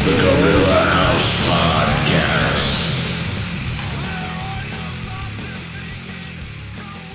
The Guerrilla House Podcast.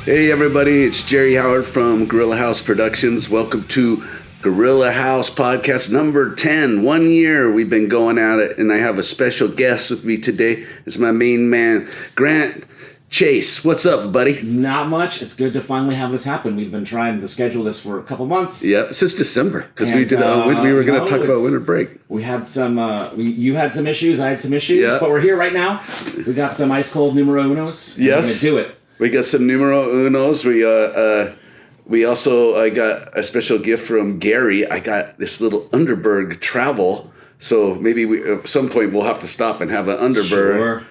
Hey everybody, it's Jerry Howard from Guerrilla House Productions. Welcome to Guerrilla House Podcast number 10. 1 year we've been going at it, and I have a special guest with me today. It's my main man, Grant Chase. What's up, buddy? Not much. It's good to finally have this happen. We've been trying to schedule this for a couple months. Yeah, since December, because we were going to talk about winter break. We had some, you had some issues, I had some issues, but we're here right now. We got some ice cold numero unos. Yes. We're going to do it. We got some numero unos. We also, I got a special gift from Gary. I got this little Underberg travel. So maybe at some point we'll have to stop and have an Underberg. Sure.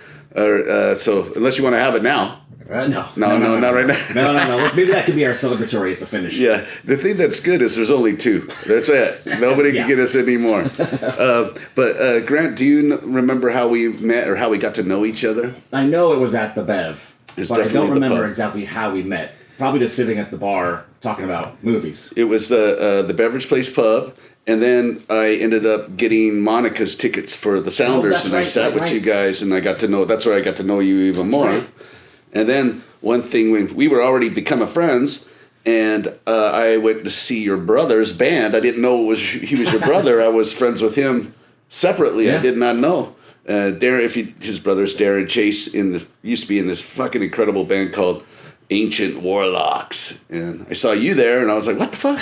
So unless you want to have it now. No, not right now. No. Maybe that could be our celebratory at the finish. Yeah. The thing that's good is there's only two. That's it. Nobody can get us anymore. But Grant, do you remember how we met or how we got to know each other? I know it was at the Bev, It's but I don't definitely remember the pub. exactly how we met. Probably just sitting at the bar talking about movies. It was the Beverage Place pub, and then I ended up getting Monica's tickets for the Sounders, that's and I right, sat with right. you guys, and I got to know. That's where I got to know you even more. right. And then one thing, when we were already becoming friends, and I went to see your brother's band. I didn't know he was your brother. I was friends with him separately. Yeah. I did not know. Darren, his brother's Darren Chase used to be in this fucking incredible band called Ancient Warlocks, and I saw you there, and I was like, "What the fuck?"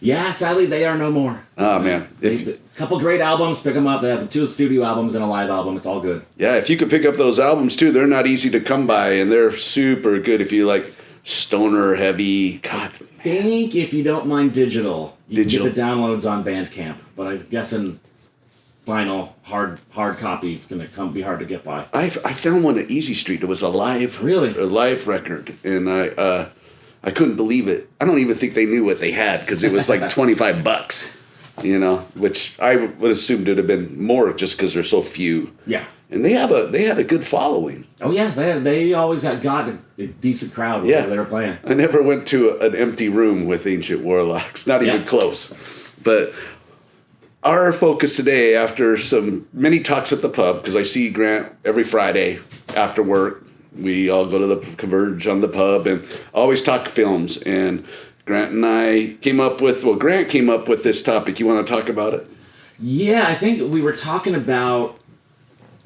Yeah, sadly they are no more. Oh man, A couple great albums, pick them up. They have 2 studio albums and a live album. It's all good. yeah, if you could pick up those albums too, they're not easy to come by, and they're super good if you like stoner heavy. God, I think if you don't mind digital, you Digital. can get the downloads on Bandcamp. But I'm guessing vinyl, hard copy is going to be hard to get by. I found one at Easy Street. It was a live record, and I couldn't believe it. I don't even think they knew what they had because it was like $25, which I would assumed it would have been more just because there's so few. Yeah. And they had a good following. Oh yeah, they always got a decent crowd whenever they were playing. I never went to an empty room with Ancient Warlocks, not even close. But our focus today, after many talks at the pub, because I see Grant every Friday after work, we all go to the Converge on the pub and always talk films. And Grant and I Grant came up with this topic. You want to talk about it? Yeah, I think we were talking about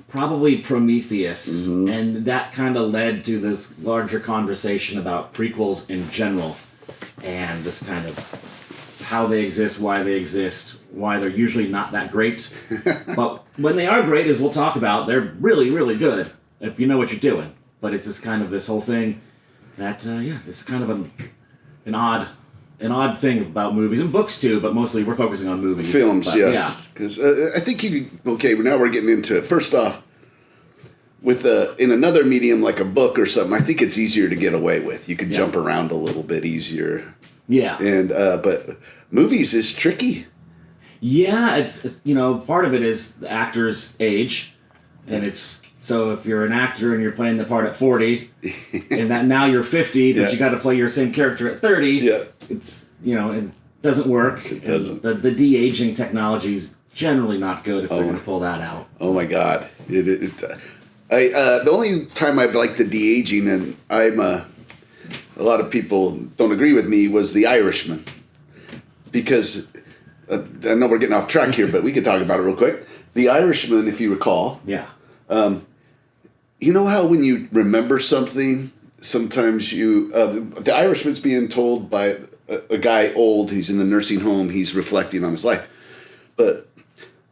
probably Prometheus, and that kind of led to this larger conversation about prequels in general, and this kind of how they exist, why they're usually not that great. But when they are great, as we'll talk about, they're really, really good if you know what you're doing. But it's just kind of this whole thing that, it's kind of an odd thing about movies and books too, but mostly we're focusing on movies. Films, but, yes. Because I think now we're getting into it. First off, in another medium like a book or something, I think it's easier to get away with. You can jump around a little bit easier. Yeah. And but movies is tricky. Yeah, it's, part of it is the actor's age, and it's, so if you're an actor and you're playing the part at 40, and that now you're 50, but you got to play your same character at 30, it's, it doesn't work. It doesn't. The de-aging technology is generally not good if they're going to pull that out. Oh my God. The only time I've liked the de-aging, and a lot of people don't agree with me, was The Irishman. Because, I know we're getting off track here, but we could talk about it real quick. The Irishman, if you recall. Yeah. You know how when you remember something, sometimes the Irishman's being told by a guy old, he's in the nursing home, he's reflecting on his life. But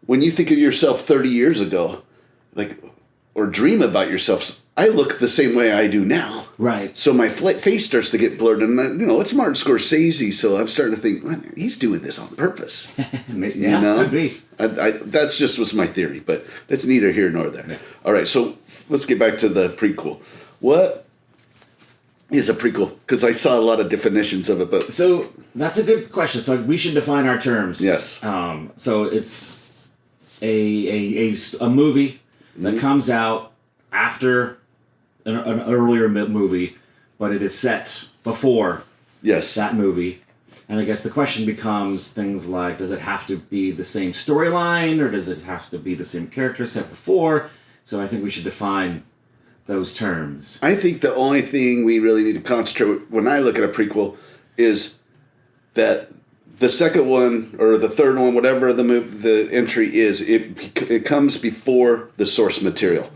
when you think of yourself 30 years ago, or dream about yourself, I look the same way I do now. Right. So my face starts to get blurred, and it's Martin Scorsese, so I'm starting to think, well, he's doing this on purpose. Could be. That's just was my theory, but that's neither here nor there. Yeah. All right, so let's get back to the prequel. What is a prequel? Because I saw a lot of definitions of it, but So that's a good question. So we should define our terms. Yes. So it's a movie that comes out after an earlier movie, but it is set before yes, that movie. And I guess the question becomes things like, does it have to be the same storyline, or does it have to be the same character set before? So I think we should define those terms. I think the only thing we really need to concentrate when I look at a prequel is that the second one or the third one, whatever the entry is, it comes before the source material.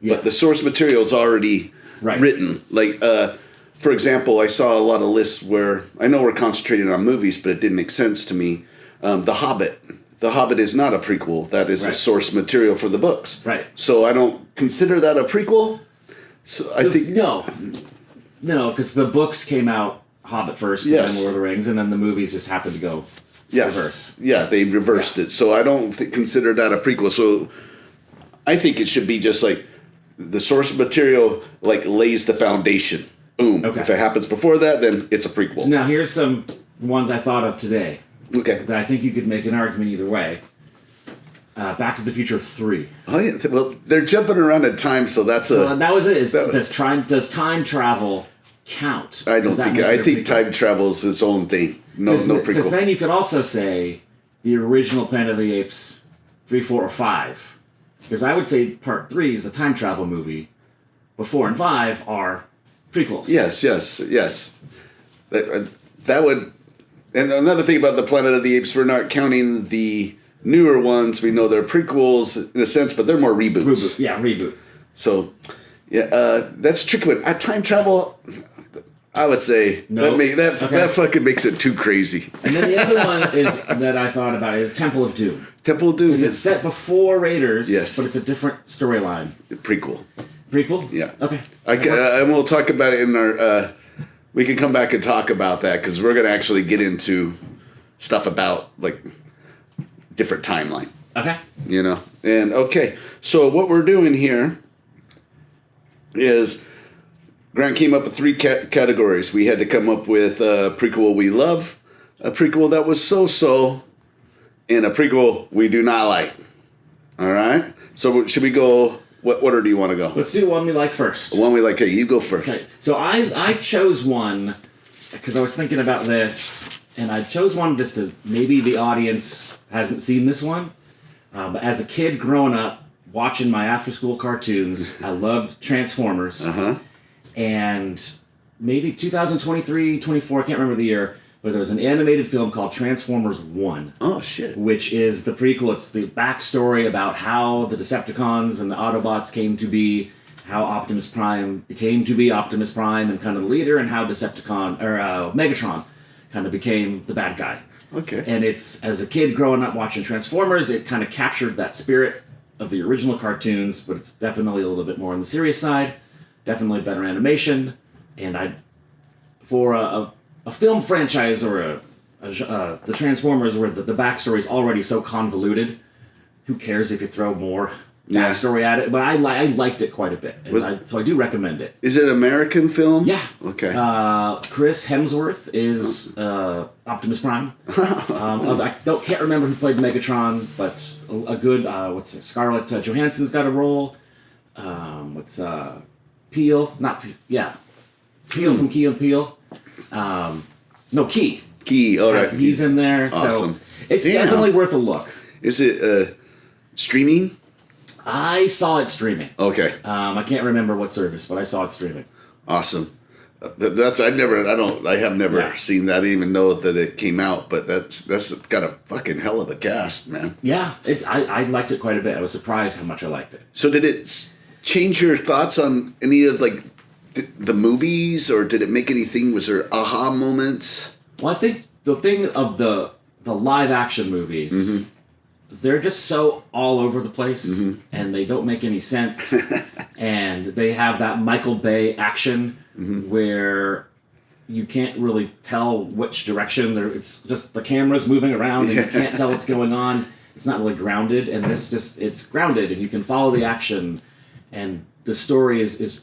Yeah. But the source material is already written. Like, for example, I saw a lot of lists where I know we're concentrating on movies, but it didn't make sense to me. The Hobbit. The Hobbit is not a prequel. That is a source material for the books. Right. So I don't consider that a prequel. So I think no, because the books came out Hobbit first, and then Lord of the Rings, and then the movies just happened to go reverse. Yeah, they reversed it. So I don't consider that a prequel. So I think it should be just like the source material like lays the foundation. Boom. Okay. If it happens before that, then it's a prequel. So now here's some ones I thought of today. Okay. That I think you could make an argument either way. Back to the Future 3. Oh yeah. Well, they're jumping around in time, so that's that was it. Does time travel count? I don't think. I think time travel is its own thing. No prequel. Because then you could also say the original Planet of the Apes 3, 4, or 5. Because I would say Part 3 is a time travel movie, but 4 and 5 are prequels. Yes. That would. And another thing about the Planet of the Apes, we're not counting the newer ones. We know they're prequels in a sense, but they're more reboots. Reboot. So, that's a tricky one. Time travel, I would say that fucking makes it too crazy. And then the other one is that I thought about is Temple of Doom. Temple of Doom. Is it set before Raiders? Yes. But it's a different storyline. Prequel. Yeah. Okay. And we'll talk about it in our. We can come back and talk about that because we're going to actually get into stuff about like different timeline. Okay. So what we're doing here is Grant came up with 3 categories. We had to come up with a prequel we love, a prequel that was so-so, and a prequel we do not like. All right? So should we go... What order do you want to go? Let's do the one we like first. The one we like. Hey, you go first. Okay. So I chose one because I was thinking about this, and I chose one just to maybe the audience hasn't seen this one. But as a kid growing up, watching my after-school cartoons, I loved Transformers. And maybe 2023, 24, I can't remember the year, but there was an animated film called Transformers 1. Oh, shit. Which is the prequel. It's the backstory about how the Decepticons and the Autobots came to be, how Optimus Prime became to be Optimus Prime and kind of the leader, and how Megatron kind of became the bad guy. Okay. And it's, as a kid growing up watching Transformers, it kind of captured that spirit of the original cartoons, but it's definitely a little bit more on the serious side, definitely better animation, and for a film franchise or the Transformers where the backstory is already so convoluted, who cares if you throw more backstory at it? But I liked it quite a bit, so I do recommend it. Is it an American film? Yeah. Okay. Chris Hemsworth is Optimus Prime. I can't remember who played Megatron, but a good Scarlett Johansson's got a role. Peel? Not Peel. Yeah. Peel from Key and Peele. Key. Key, all right. He's in there. Awesome. So it's definitely worth a look. Is it streaming? I saw it streaming. Okay. I can't remember what service, but I saw it streaming. Awesome. I have never seen that. I didn't even know that it came out, but that's got a fucking hell of a cast, man. Yeah, I liked it quite a bit. I was surprised how much I liked it. So did it change your thoughts on any of the movies, or did it make anything? Was there aha moments? Well, I think the thing of the live action movies, they're just so all over the place, and they don't make any sense. And they have that Michael Bay action where you can't really tell which direction. It's just the camera's moving around, and you can't tell what's going on. It's not really grounded, and it's grounded, and you can follow the action, and the story is it's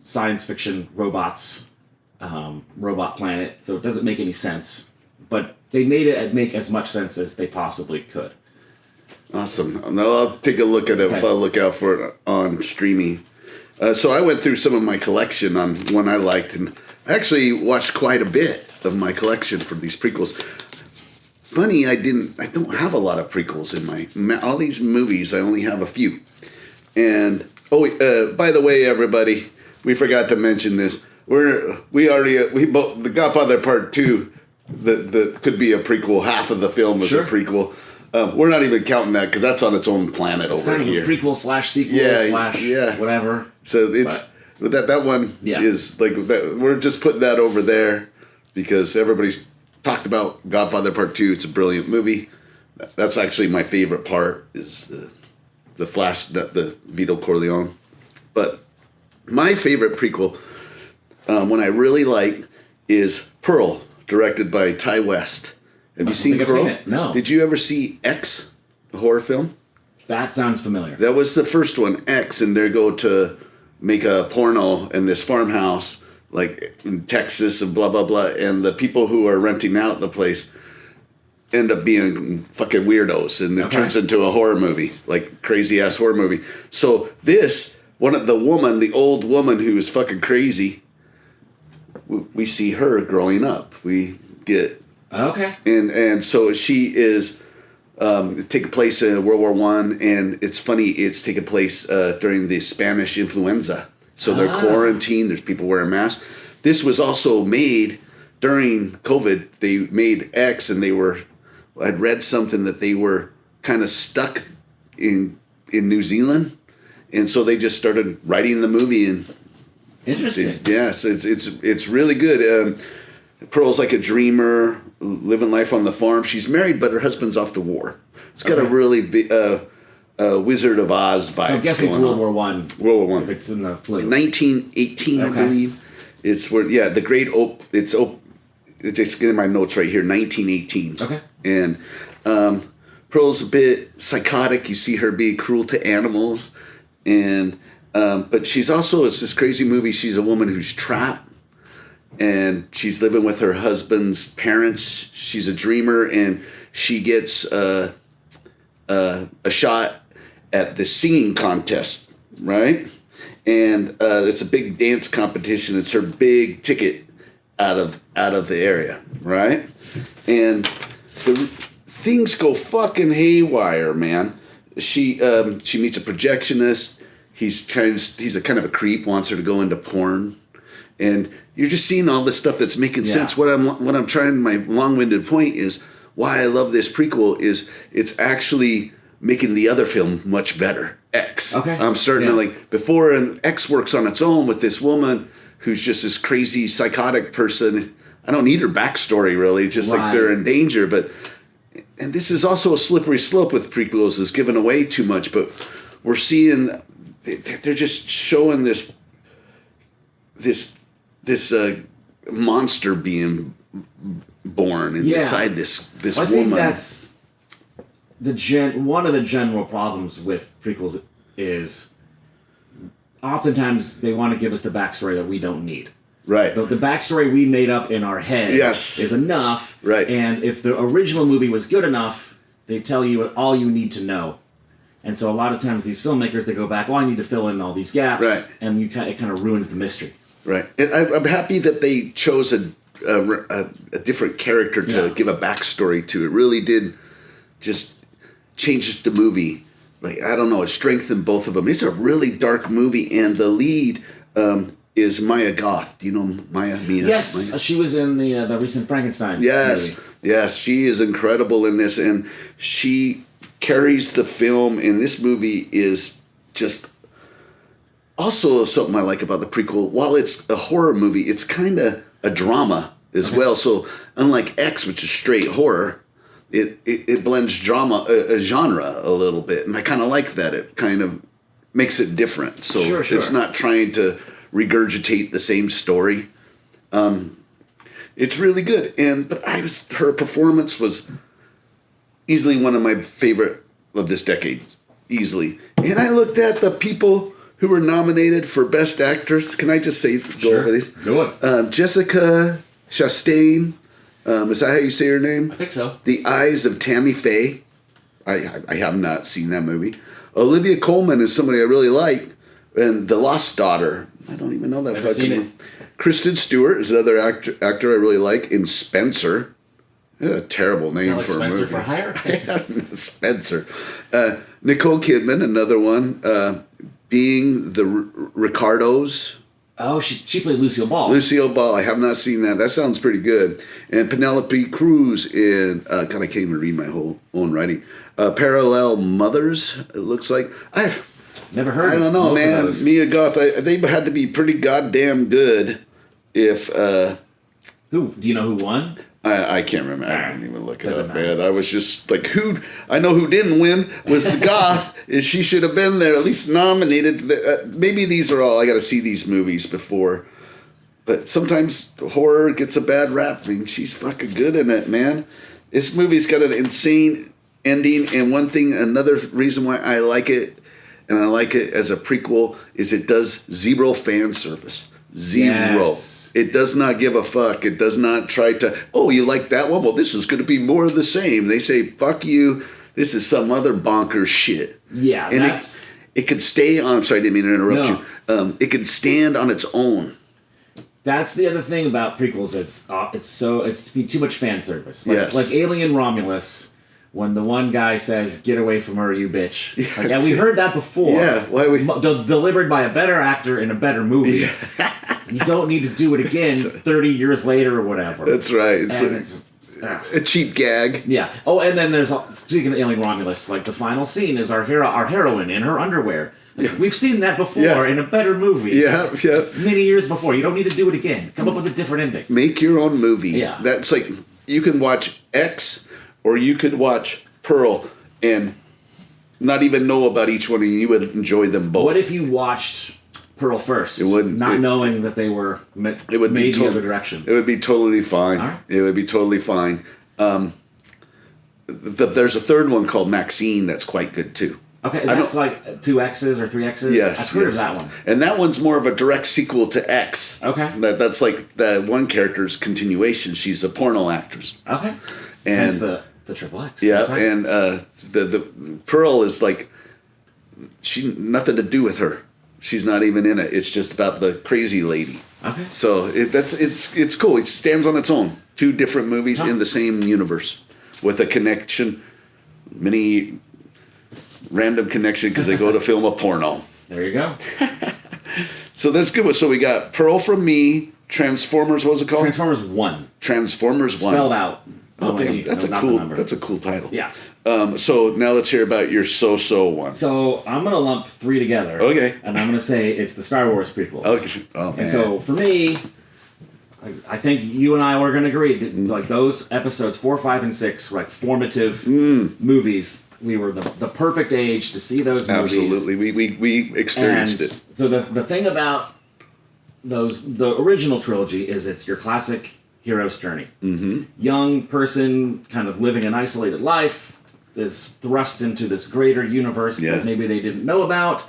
science fiction, robots, robot planet, so it doesn't make any sense. But they made it make as much sense as they possibly could. Awesome. I'll take a look at it if I'll look out for it on streaming. So I went through some of my collection on one I liked, and I actually watched quite a bit of my collection for these prequels. Funny, I don't have a lot of prequels in all these movies. I only have a few. And by the way, everybody, we forgot to mention this. We both, The Godfather Part 2, the could be a prequel. Half of the film is a prequel. We're not even counting that because that's on its own planet over kind of here. A prequel / sequel / whatever. So that one is like that. We're just putting that over there because everybody's talked about Godfather Part 2. It's a brilliant movie. That's actually my favorite part is the Vito Corleone. But my favorite prequel, one I really like, is Pearl, directed by Ty West. Have you seen Pearl? I've seen it. No. Did you ever see X, the horror film? That sounds familiar. That was the first one, X, and they go to make a porno in this farmhouse, like in Texas and blah, blah, blah. And the people who are renting out the place end up being fucking weirdos. And it turns into a horror movie, like crazy-ass horror movie. So the old woman who is fucking crazy, we see her growing up. We get... Okay. And so she is... taking place in World War I, and it's funny, it's taking place during the Spanish influenza. So they're quarantined, there's people wearing masks. This was also made during COVID. They made X, and I'd read something that they were kind of stuck in New Zealand, and so they just started writing the movie. And interesting. So it's really good. Pearl's like a dreamer, living life on the farm. She's married, but her husband's off to war. It's got a really big Wizard of Oz vibe. So I'm guessing it's World War I. World War I. If it's in the flu. 1918, I believe. It's where the Great it's just getting my notes right here. 1918. Okay. And Pearl's a bit psychotic. You see her being cruel to animals, and but she's also, it's this crazy movie. She's a woman who's trapped. And she's living with her husband's parents. She's a dreamer, and she gets a shot at the singing contest, right? And it's a big dance competition. It's her big ticket out of the area, right? And the things go fucking haywire, man. She meets a projectionist. He's a kind of a creep. Wants her to go into porn. And you're just seeing all this stuff that's making sense. What I'm trying, my long-winded point is why I love this prequel is it's actually making the other film much better. X. Okay. I'm starting to before, and X works on its own with this woman who's just this crazy psychotic person. I don't need her backstory really, just like they're in danger. And this is also a slippery slope with prequels, is giving away too much. But we're seeing they're just showing this monster being born inside this woman. I think that's one of the general problems with prequels is oftentimes they want to give us the backstory that we don't need. Right. The backstory we made up in our head is enough. Right. And if the original movie was good enough, they tell you all you need to know. And so a lot of times these filmmakers, they go back, I need to fill in all these gaps. Right. And it kind of ruins the mystery. Right, and I'm happy that they chose a different character to give a backstory to. It really did just change the movie. Like, I don't know, it strengthened both of them. It's a really dark movie, and the lead is Maya Goth. Do you know Maya? Yes, she was in the recent Frankenstein movie. Yes, she is incredible in this, and she carries the film. And this movie is just... Also, something I like about the prequel, while it's a horror movie, it's kind of a drama as well. So, unlike X, which is straight horror, it blends drama, a genre a little bit. And I kind of like that. It kind of makes it different. So, it's not trying to regurgitate the same story. It's really good. But her performance was easily one of my favorite of this decade. Easily. And I looked at the people who were nominated for Best Actress. Can I just go over these? Go on. Jessica Chastain. Is that how you say her name? I think so. The Eyes of Tammy Faye. I have not seen that movie. Olivia Colman is somebody I really like. And The Lost Daughter. I don't even know that Never seen fucking. Kristen Stewart is another actor I really like in Spencer. A terrible name like for Spencer a movie. for Hire? Spencer. Nicole Kidman, another one. Being the Ricardos. Oh, she played Lucille Ball. Lucille Ball. I have not seen that. That sounds pretty good. And Penelope Cruz in. God, I can't even read my own writing. Parallel Mothers. It looks like. Never heard. I don't know, most of man. those. Mia Goth. They had to be pretty goddamn good. If Who do you know who won? I can't remember. I didn't even look it Doesn't up, matter. man. I was just like, who? I know who didn't win was the Goth. Is she should have been there, at least nominated. Maybe these are all. I got to see these movies before. But sometimes horror gets a bad rap. I mean, she's fucking good in it, man. This movie's got an insane ending, and another reason why I like it, and I like it as a prequel, is it does zero fan service. Zero. Yes. It does not give a fuck. It does not try to, oh, you like that one? Well, this is going to be more of the same. They say, fuck you. This is some other bonkers shit. Yeah, and that's... it could stay on. I'm sorry, I didn't mean to interrupt you. It could stand on its own. That's the other thing about prequels. It's to be too much fan service. Yes. Like Alien Romulus, when the one guy says, "Get away from her, you bitch." Yeah, Like, we heard that before. Yeah, why we delivered by a better actor in a better movie. Yeah. You don't need to do it again 30 years later or whatever. That's right. It's a cheap gag. yeah. Oh, and then there's speaking of Alien Romulus, like the final scene is our heroine in her underwear. Like, we've seen that before in a better movie. Yeah. Many years before. You don't need to do it again. Come up with a different ending. Make your own movie. Yeah. That's like, you can watch X or you could watch Pearl and not even know about each one, and you would enjoy them both. What if you watched Pearl first, knowing that they were made the other direction? It would be totally fine. All right. It would be totally fine. There's a third one called Maxine that's quite good too. Okay, that's like 2 X's or 3 X's? Yes. I've heard of that one. And that one's more of a direct sequel to X. Okay. That's like the one character's continuation. She's a porno actress. Okay. And hence the triple X. yeah, That's right. and the Pearl is like, nothing to do with her. She's not even in it. It's just about the crazy lady. Okay. So it's cool. It stands on its own. 2 different movies in the same universe with a connection, many random connection because they go to film a porno. There you go. So that's good. So we got Pearl from Me, Transformers. What was it called? Transformers 1. Transformers 1. Spelled out. Oh, damn, that's not the number. That's a cool title. Yeah. So now let's hear about your so-so one. So I'm going to lump 3 together. Okay. And I'm going to say it's the Star Wars prequels. Okay. Oh, man. And so for me, I think you and I were going to agree that like those episodes 4, 5, and 6 were like formative movies. We were the perfect age to see those movies. Absolutely. We experienced it. So the thing about the original trilogy is it's your classic hero's journey. Mm-hmm. Young person kind of living an isolated life is thrust into this greater universe that maybe they didn't know about.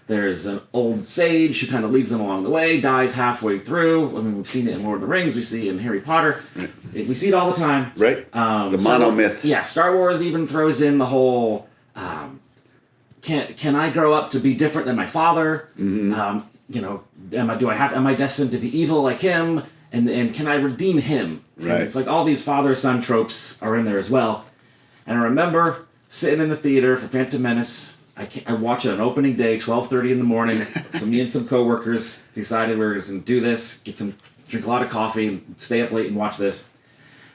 There's an old sage who kind of leads them along the way, dies halfway through. I mean, we've seen it in Lord of the Rings. We see it in Harry Potter. Right. We see it all the time. Right. The monomyth. Yeah, Star Wars even throws in the whole, can I grow up to be different than my father? Mm-hmm. Am I destined to be evil like him? And can I redeem him? Right. And it's like all these father-son tropes are in there as well. And I remember sitting in the theater for Phantom Menace. I watched it on opening day, 12:30 in the morning. So me and some coworkers decided we were just going to do this, drink a lot of coffee, and stay up late and watch this.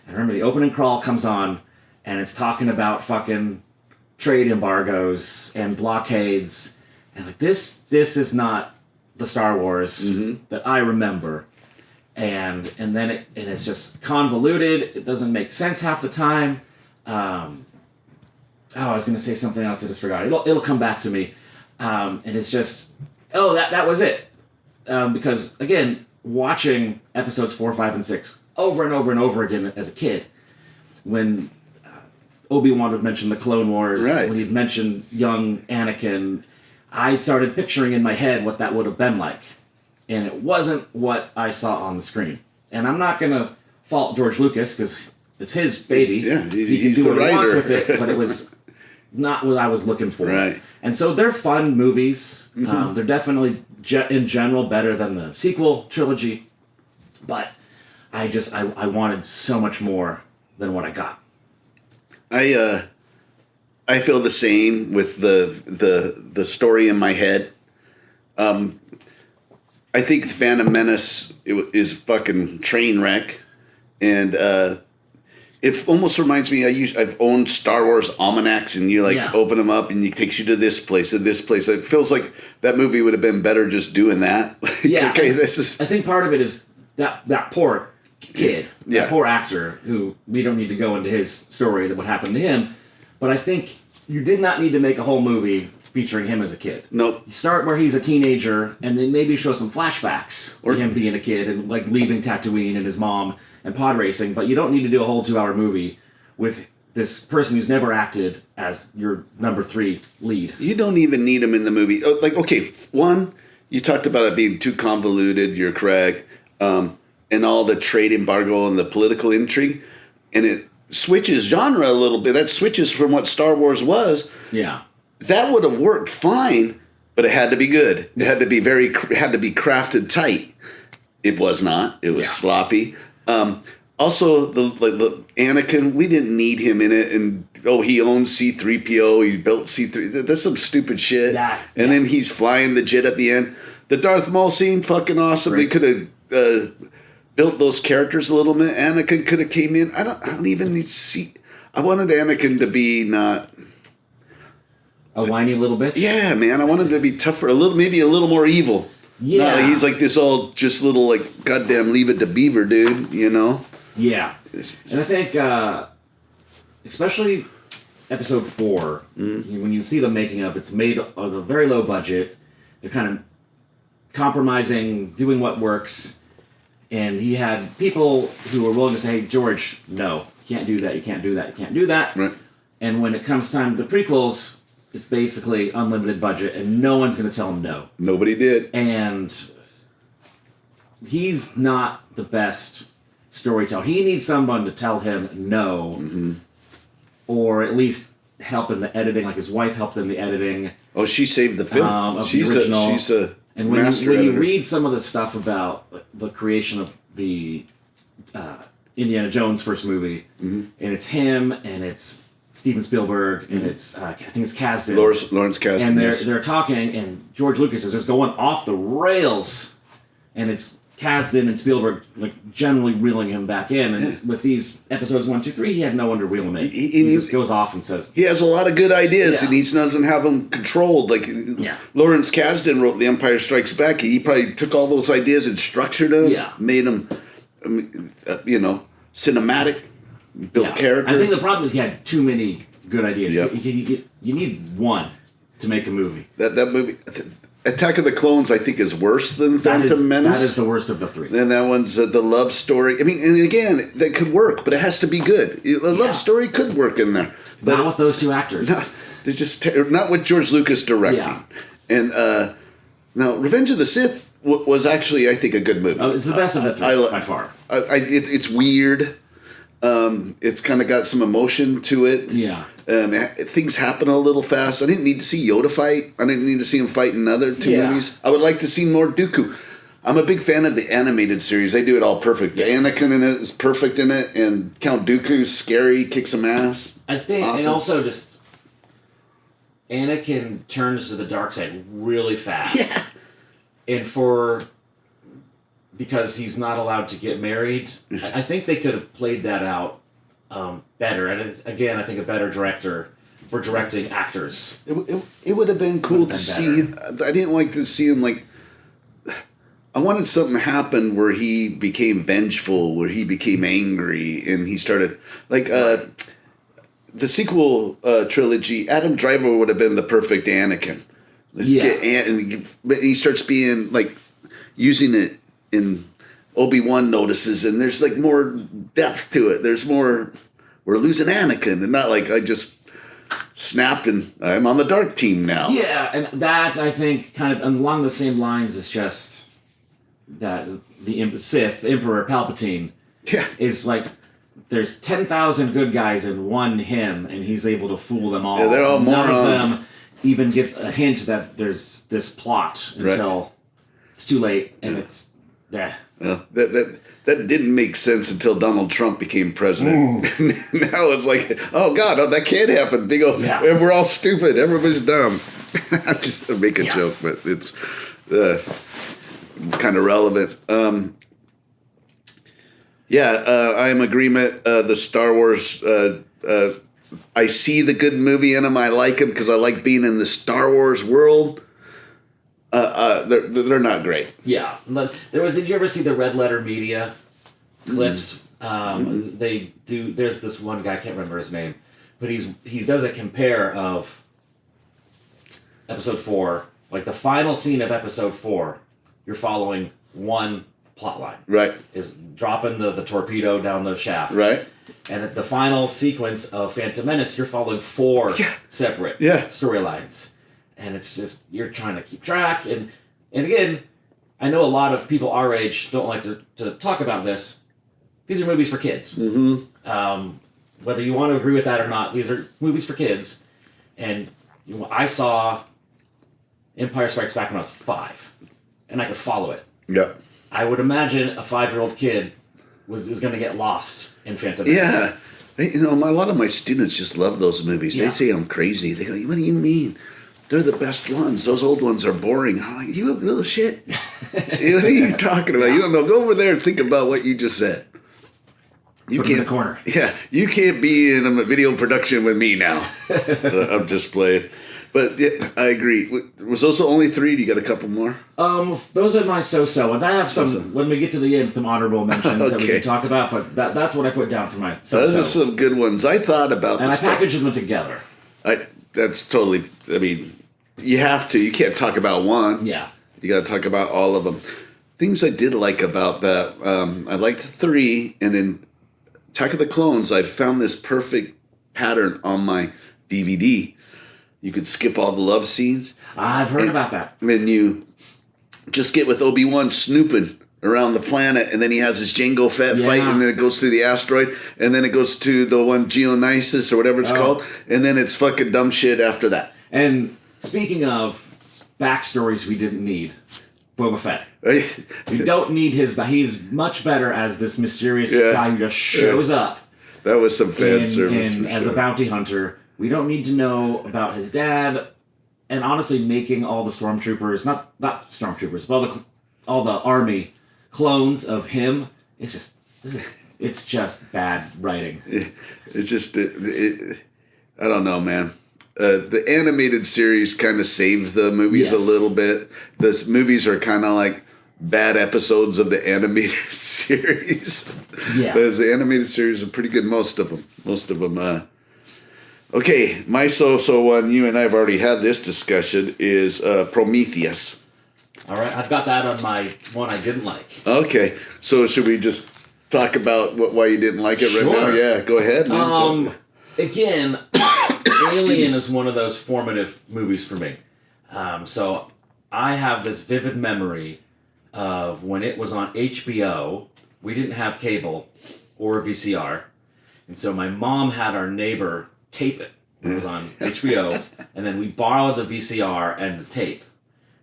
And I remember the opening crawl comes on, and it's talking about fucking trade embargoes and blockades. And like this is not the Star Wars that I remember. And then it's just convoluted. It doesn't make sense half the time. I was going to say something else. I just forgot. It'll come back to me. And it's just, that was it. Because again, watching episodes 4, 5, and 6 over and over and over again as a kid, when Obi-Wan would mention the Clone Wars, when he'd mentioned young Anakin, I started picturing in my head what that would have been like. And it wasn't what I saw on the screen. And I'm not going to fault George Lucas because it's his baby. Yeah, he can do what he wants with it. But it was not what I was looking for. Right. And so they're fun movies. They're definitely in general better than the sequel trilogy, but I wanted so much more than what I got. I feel the same with the story in my head. I think Phantom Menace is fucking train wreck, and it almost reminds me. I've owned Star Wars almanacs, and you open them up, and it takes you to this place and this place. It feels like that movie would have been better just doing that. Yeah. Okay, this is. I think part of it is that poor kid, that poor actor who we don't need to go into his story that what happened to him, but I think you did not need to make a whole movie featuring him as a kid. Nope. You start where he's a teenager, and then maybe show some flashbacks to him being a kid and like leaving Tatooine and his mom and pod racing. But you don't need to do a whole 2-hour movie with this person who's never acted as your number 3 lead. You don't even need him in the movie. Okay, one, you talked about it being too convoluted. You're correct. And all the trade embargo and the political intrigue, and it switches genre a little bit. That switches from what Star Wars was. Yeah. That would have worked fine, but it had to be good. It had to be crafted tight. It was not. It was sloppy. Also, the Anakin, we didn't need him in it. And he owns C-3PO. He built C-3. That's some stupid shit. And then he's flying the jet at the end. The Darth Maul scene, fucking awesome. Right. They could have built those characters a little bit. Anakin could have came in. I don't even need to see. I wanted Anakin to be not. A whiny little bitch? Yeah, man. I wanted him to be tougher, maybe a little more evil. Yeah. Not like he's like this just little, like, goddamn leave it to Beaver dude, you know? Yeah. And I think, especially episode 4, when you see the making of, it's made of a very low budget. They're kind of compromising, doing what works. And he had people who were willing to say, hey, George, no, you can't do that, you can't do that, you can't do that. Right. And when it comes time to the prequels, it's basically unlimited budget, and no one's going to tell him no. Nobody did. And he's not the best storyteller. He needs someone to tell him no, or at least help in the editing, like his wife helped in the editing. Oh, she saved the film. She's the original. She's a and when you read some of the stuff about the creation of the Indiana Jones first movie, and it's him, and it's Steven Spielberg, and it's I think it's Kasdan. Lawrence Kasdan. And they're talking, and George Lucas is just going off the rails, and it's Kasdan and Spielberg like generally reeling him back in. And with these episodes 1, 2, 3, he had no one to reel him in. He just goes off and says he has a lot of good ideas, and he doesn't have them controlled. Like Lawrence Kasdan wrote The Empire Strikes Back. He probably took all those ideas and structured them, made them, cinematic. Built character. I think the problem is he had too many good ideas. Yep. You need one to make a movie. That movie, Attack of the Clones, I think is worse than Phantom Menace. That is the worst of the 3. And that one's the love story. I mean, and again, that could work, but it has to be good. The love story could work in there, but not with those two actors. They're just not with George Lucas directing. Yeah. And now, Revenge of the Sith was actually, I think, a good movie. Oh, it's the best of the 3 by far. It's weird. It's kind of got some emotion to it. Yeah. Things happen a little fast. I didn't need to see Yoda fight. I didn't need to see him fight in other 2 movies. I would like to see more Dooku. I'm a big fan of the animated series. They do it all perfect. Yes. Anakin in it is perfect in it, and Count Dooku's scary, kicks some ass. I think, awesome. And also just Anakin turns to the dark side really fast. Yeah. And because he's not allowed to get married, I think they could have played that out better. And again, I think a better director for directing actors. It would have been cool to see. I didn't like to see him like. I wanted something to happen where he became vengeful, where he became angry, and he started like the sequel trilogy. Adam Driver would have been the perfect Anakin. But he starts being like using it. In Obi-Wan notices, and there's like more depth to it. There's more. We're losing Anakin, and not like I just snapped and I'm on the dark team now. Yeah, and that I think kind of along the same lines is just that the Sith Emperor Palpatine is like there's 10,000 good guys and one him, and he's able to fool them all. Yeah, they're all None morons. of them even get a hint that there's this plot until it's too late, and it's Well, that didn't make sense until Donald Trump became president. Now it's like, oh God, that can't happen. Big old, we're all stupid. Everybody's dumb. I'm just gonna make a joke, but it's kind of relevant. I am agreement. The Star Wars. I see the good movie in them. I like them because I like being in the Star Wars world. They're not great. Yeah, did you ever see the Red Letter Media clips? They do. There's this one guy, I can't remember his name, but he does a compare of Episode 4, like the final scene of Episode 4. You're following one plot line. Right. Is dropping the torpedo down the shaft. Right. And at the final sequence of Phantom Menace, you're following 4 separate storylines. And it's just, you're trying to keep track. And again, I know a lot of people our age don't like to talk about this. These are movies for kids. Mm-hmm. Whether you want to agree with that or not, these are movies for kids. And I saw Empire Strikes Back when I was 5. And I could follow it. Yeah. I would imagine a 5-year-old kid is going to get lost in Phantom Menace. Yeah. A lot of my students just love those movies. They say I'm crazy. They go, what do you mean? They're the best ones. Those old ones are boring. I'm like, you little shit. What are you talking about? You don't know. Go over there and think about what you just said. You Put him in the corner. Yeah. You can't be in a video production with me now. I'm just playing. But yeah, I agree. Was those the only 3? Do you got a couple more? Those are my so-so ones. I have some, when we get to the end, some honorable mentions that we can talk about, but that's what I put down for my so-so. Those are some good ones. I thought about and I packaged them together. That's totally, you have to. You can't talk about one. Yeah. You got to talk about all of them. Things I did like about that, I liked 3, and in Attack of the Clones, I found this perfect pattern on my DVD. You could skip all the love scenes. I've heard about that. And you just get with Obi-Wan snooping around the planet, and then he has his Jango Fett fight, and then it goes through the asteroid, and then it goes to the one Geonosis or whatever it's called, and then it's fucking dumb shit after that. And speaking of backstories we didn't need, Boba Fett. We don't need he's much better as this mysterious guy who just shows up. That was some fan service. As a bounty hunter. We don't need to know about his dad, and honestly, making all the stormtroopers, not stormtroopers, but all the army clones of him, it's just bad writing. It's just, I don't know, man. The animated series kind of saved the movies a little bit. The movies are kind of like bad episodes of the animated series. Yeah. But the animated series are pretty good, most of them. Okay, my so-so one, you and I have already had this discussion, is Prometheus. All right, I've got that on my one I didn't like. Okay, so should we just talk about why you didn't like it right now? Yeah, go ahead. Again, Alien is one of those formative movies for me. So I have this vivid memory of when it was on HBO. We didn't have cable or VCR. And so my mom had our neighbor tape it. It was on HBO. And then we borrowed the VCR and the tape.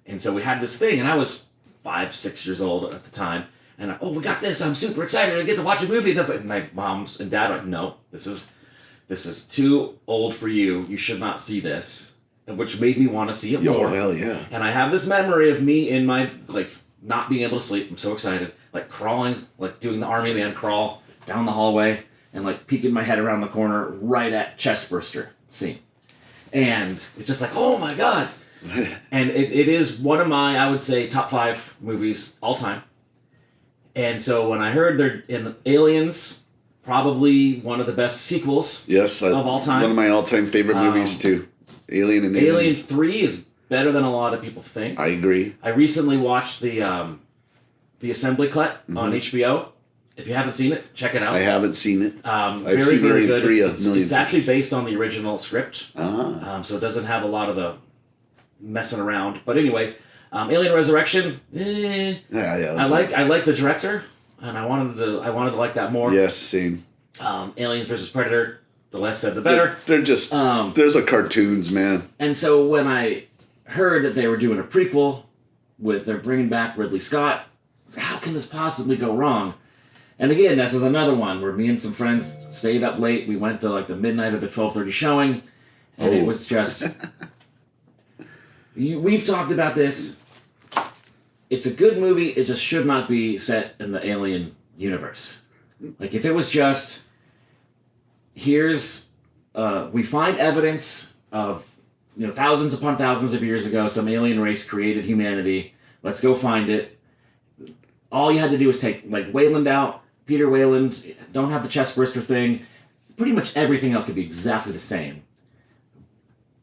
And so we had this thing, and I was 5, 6 years old at the time. And we got this. I'm super excited. I get to watch a movie. And that's like my mom's and dad are like, no, this is too old for you. You should not see this. Which made me want to see it more. Oh, hell yeah. And I have this memory of me in my, not being able to sleep. I'm so excited. Crawling, doing the army man crawl down the hallway and, peeking my head around the corner right at chestburster scene. And it's just oh my God. And it is one of my, I would say, top 5 movies all time. And so when I heard they're in Aliens, probably one of the best sequels of all time. One of my all-time favorite movies, too. Alien and Aliens. Alien 3 is better than a lot of people think. I agree. I recently watched the Assembly Cut on HBO. If you haven't seen it, check it out. I haven't seen it. I've seen very Alien good. 3 It's actually based on the original script. So it doesn't have a lot of the messing around. But anyway, Alien Resurrection. I like the director, and I wanted to like that more. Yes, same. Aliens versus Predator. The less said, the better. They're just there's a cartoons, man. And so when I heard that they were doing a prequel they're bringing back Ridley Scott, I was like, how can this possibly go wrong? And again, this is another one where me and some friends stayed up late. We went to like the midnight of the 12:30 showing, and it was just. We've talked about this. It's a good movie. It just should not be set in the Alien universe. Like if it was just. Here's we find evidence of thousands upon thousands of years ago some alien race created humanity. Let's go find it. All you had to do was take like Wayland out, Peter Wayland, don't have the chest burster thing. Pretty much everything else could be exactly the same.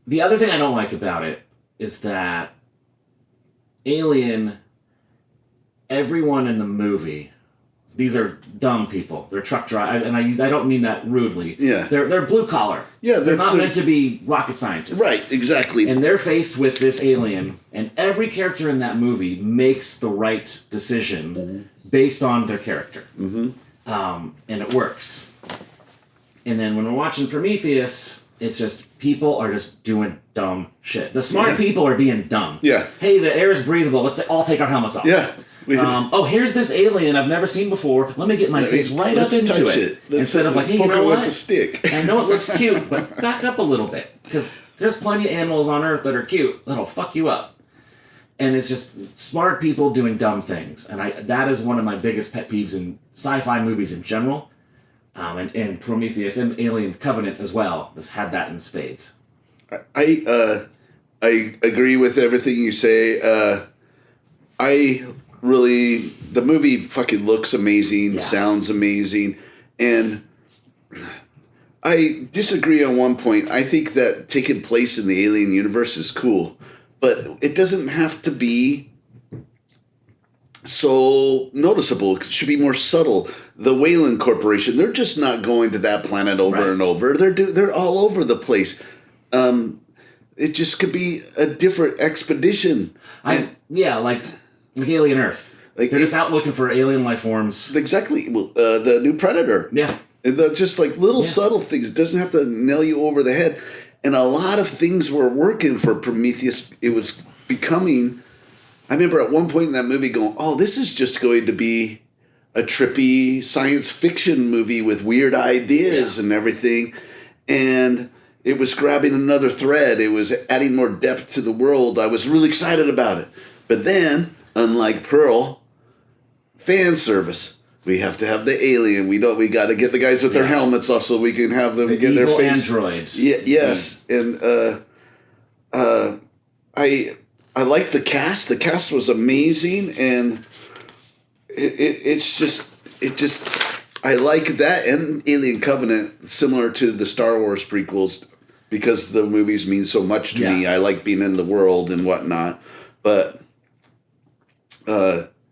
The other thing I don't like about it is that Alien, everyone in the movie. These are dumb people. They're truck drivers, and I don't mean that rudely. Yeah. They're blue collar. Yeah, they're not meant to be rocket scientists. Right, exactly. And they're faced with this alien, and every character in that movie makes the right decision based on their character. Mm-hmm. And it works. And then when we're watching Prometheus, it's just people are just doing dumb shit. The smart people are being dumb. Yeah. Hey, the air is breathable. Let's all take our helmets off. Yeah. Here's this alien I've never seen before. Let me get my face right up into it. Instead of like, hey, you know what? With the stick. I know it looks cute, but back up a little bit. Because there's plenty of animals on Earth that are cute that'll fuck you up. And it's just smart people doing dumb things. And that is one of my biggest pet peeves in sci-fi movies in general. And Prometheus and Alien Covenant as well has had that in spades. I agree with everything you say. The movie fucking looks amazing, sounds amazing, and I disagree on one point. I think that taking place in the Alien universe is cool, but it doesn't have to be so noticeable. It should be more subtle. The Wayland Corporation, they're just not going to that planet over and over. They're all over the place. It just could be a different expedition. Like Alien Earth. Like they're just out looking for alien life forms. Exactly. Well, the new Predator. Yeah. And just like little subtle things. It doesn't have to nail you over the head. And a lot of things were working for Prometheus. It was becoming... I remember at one point in that movie going, oh, this is just going to be a trippy science fiction movie with weird ideas and everything. And it was grabbing another thread. It was adding more depth to the world. I was really excited about it. But then, unlike Pearl, fan service. We have to have the alien. We got to get the guys with their helmets off so we can have them get their face. Androids. Yeah, yes. And I like the cast. The cast was amazing, and it's just I like that and Alien Covenant, similar to the Star Wars prequels, because the movies mean so much to me. I like being in the world and whatnot, but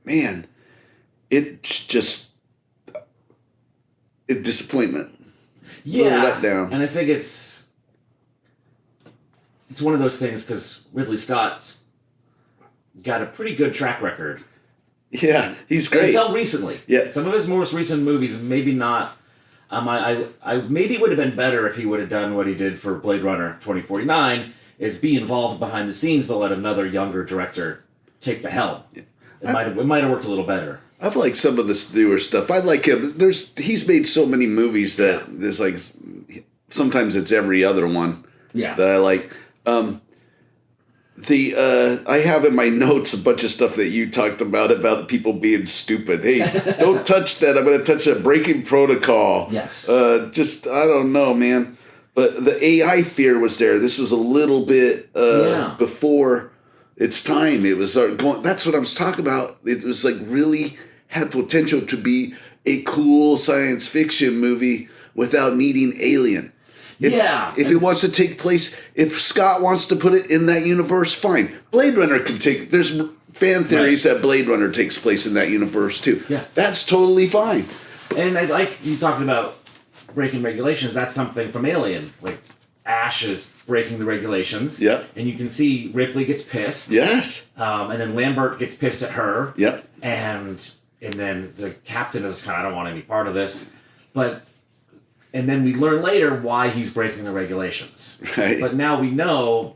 man, it's just a disappointment. Yeah, let down. And I think it's one of those things because Ridley Scott's got a pretty good track record. Yeah, he's great. Until recently. Yeah. Some of his most recent movies, maybe not. I maybe it would have been better if he would have done what he did for Blade Runner 2049, is be involved behind the scenes, but let another younger director take the helm. Yeah. It might have worked a little better. I've liked some of the newer stuff. I like him. He's made so many movies that there's like sometimes it's every other one that I like. I have in my notes a bunch of stuff that you talked about people being stupid. Hey, don't touch that. I'm going to touch that. Breaking protocol. Yes. I don't know, man. But the AI fear was there. This was a little bit before its time. It was going. That's what I was talking about. It was like really had potential to be a cool science fiction movie without needing Alien. If it wants to take place, if Scott wants to put it in that universe, fine. Blade Runner can take. There's fan theories that Blade Runner takes place in that universe too. Yeah, that's totally fine. And I like you talking about breaking regulations. That's something from Alien. Like Ash is breaking the regulations. Yeah, and you can see Ripley gets pissed. Yes. And then Lambert gets pissed at her. Yep. And then the captain is kind of, I don't want any part of this, but And then we learn later why he's breaking the regulations. Right. But now we know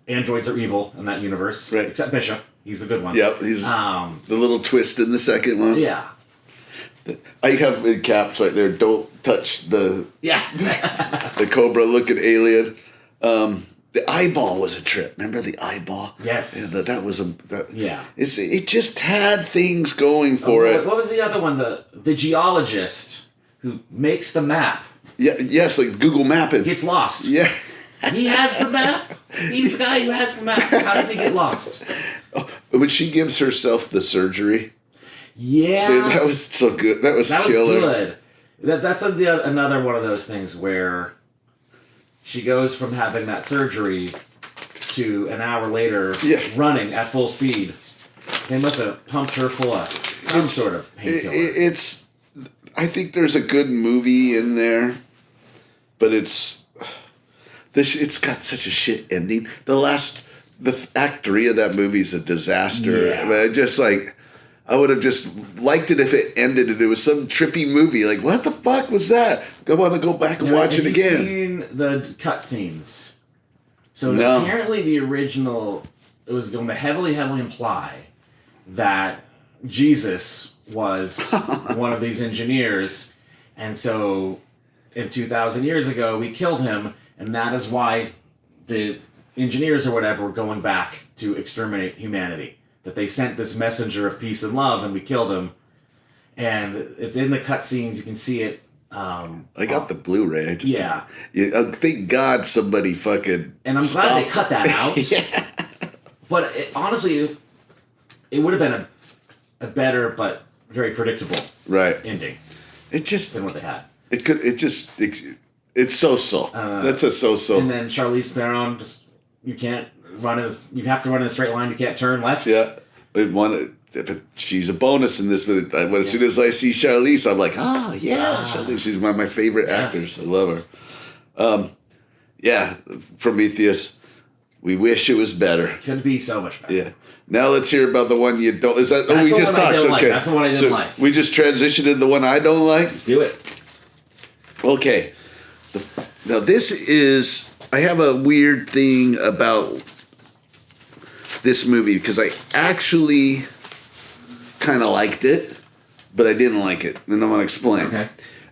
androids are evil in that universe. Right. Except Bishop. He's the good one. Yep, he's the little twist in the second one. Yeah. I have in caps right there, don't touch the the Cobra looking alien. The eyeball was a trip. Remember the eyeball? Yes. Yeah, that was a... Yeah. It just had things going for it. What was the other one? The geologist who makes the map. Yeah, yes, like Google Mapping. Gets lost. Yeah. He has the map. He's the guy who has the map. How does he get lost? Oh, when she gives herself the surgery. Yeah. Dude, that was so good. That was killer. Good. That's another one of those things where she goes from having that surgery to an hour later running at full speed. They must have pumped her full of some sort of painkiller. I think there's a good movie in there, but it's got such a shit ending. The act 3 of that movie is a disaster. Yeah. I would have just liked it if it ended and it was some trippy movie. Like, what the fuck was that? I want to go back and watch it again. Have you seen the cutscenes? So no. Apparently the original, it was going to heavily imply that Jesus was one of these engineers, and so in 2,000 years ago we killed him, and that is why the engineers or whatever were going back to exterminate humanity. That they sent this messenger of peace and love, and we killed him. And it's in the cutscenes. You can see it. I got the Blu-ray. Thank God somebody fucking. And I'm glad they cut that out. Yeah. But honestly, it would have been a better but very predictable ending. It just than what they had. It's so-so. That's a so-so. And then Charlize Theron, you can't run you have to run in a straight line. You can't turn left. Yeah. She's a bonus in this. But as soon as I see Charlize, I'm like, Charlize. She's one of my favorite actors. I love her. Prometheus. We wish it was better. Could be so much better. Yeah. Now let's hear about the one you don't. Is that? That's we the just one I talked. don't Okay. Like. That's the one I didn't like. We just transitioned into the one I don't like. Let's do it. Okay. Now this is. I have a weird thing about this movie because I actually kind of liked it, but I didn't like it, and I'm gonna explain. Okay.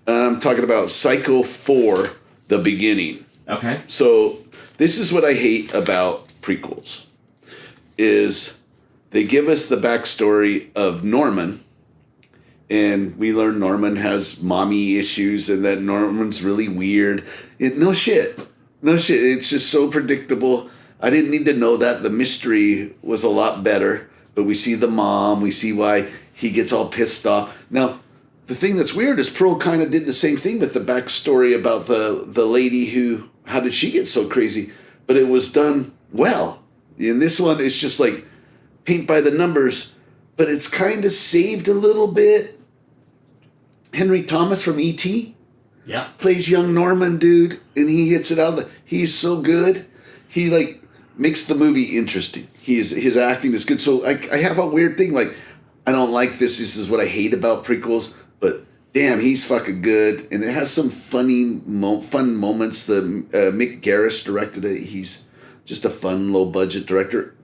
I'm talking about Psycho 4: The Beginning. Okay. So this is what I hate about prequels, is they give us the backstory of Norman, and we learn Norman has mommy issues and that Norman's really weird. No shit. It's just so predictable. I didn't need to know that. The mystery was a lot better, but we see the mom. We see why he gets all pissed off. Now, the thing that's weird is Pearl kind of did the same thing with the backstory about the lady who, how did she get so crazy? But it was done well. In this one, it's just like paint by the numbers, but it's kind of saved a little bit. Henry Thomas from E.T. plays young Norman, dude, and he hits it out. He's so good. He makes the movie interesting. His acting is good. So I have a weird thing. Like, I don't like this. This is what I hate about prequels. But damn, he's fucking good, and it has some fun moments. Mick Garris directed it. He's just a fun, low budget director.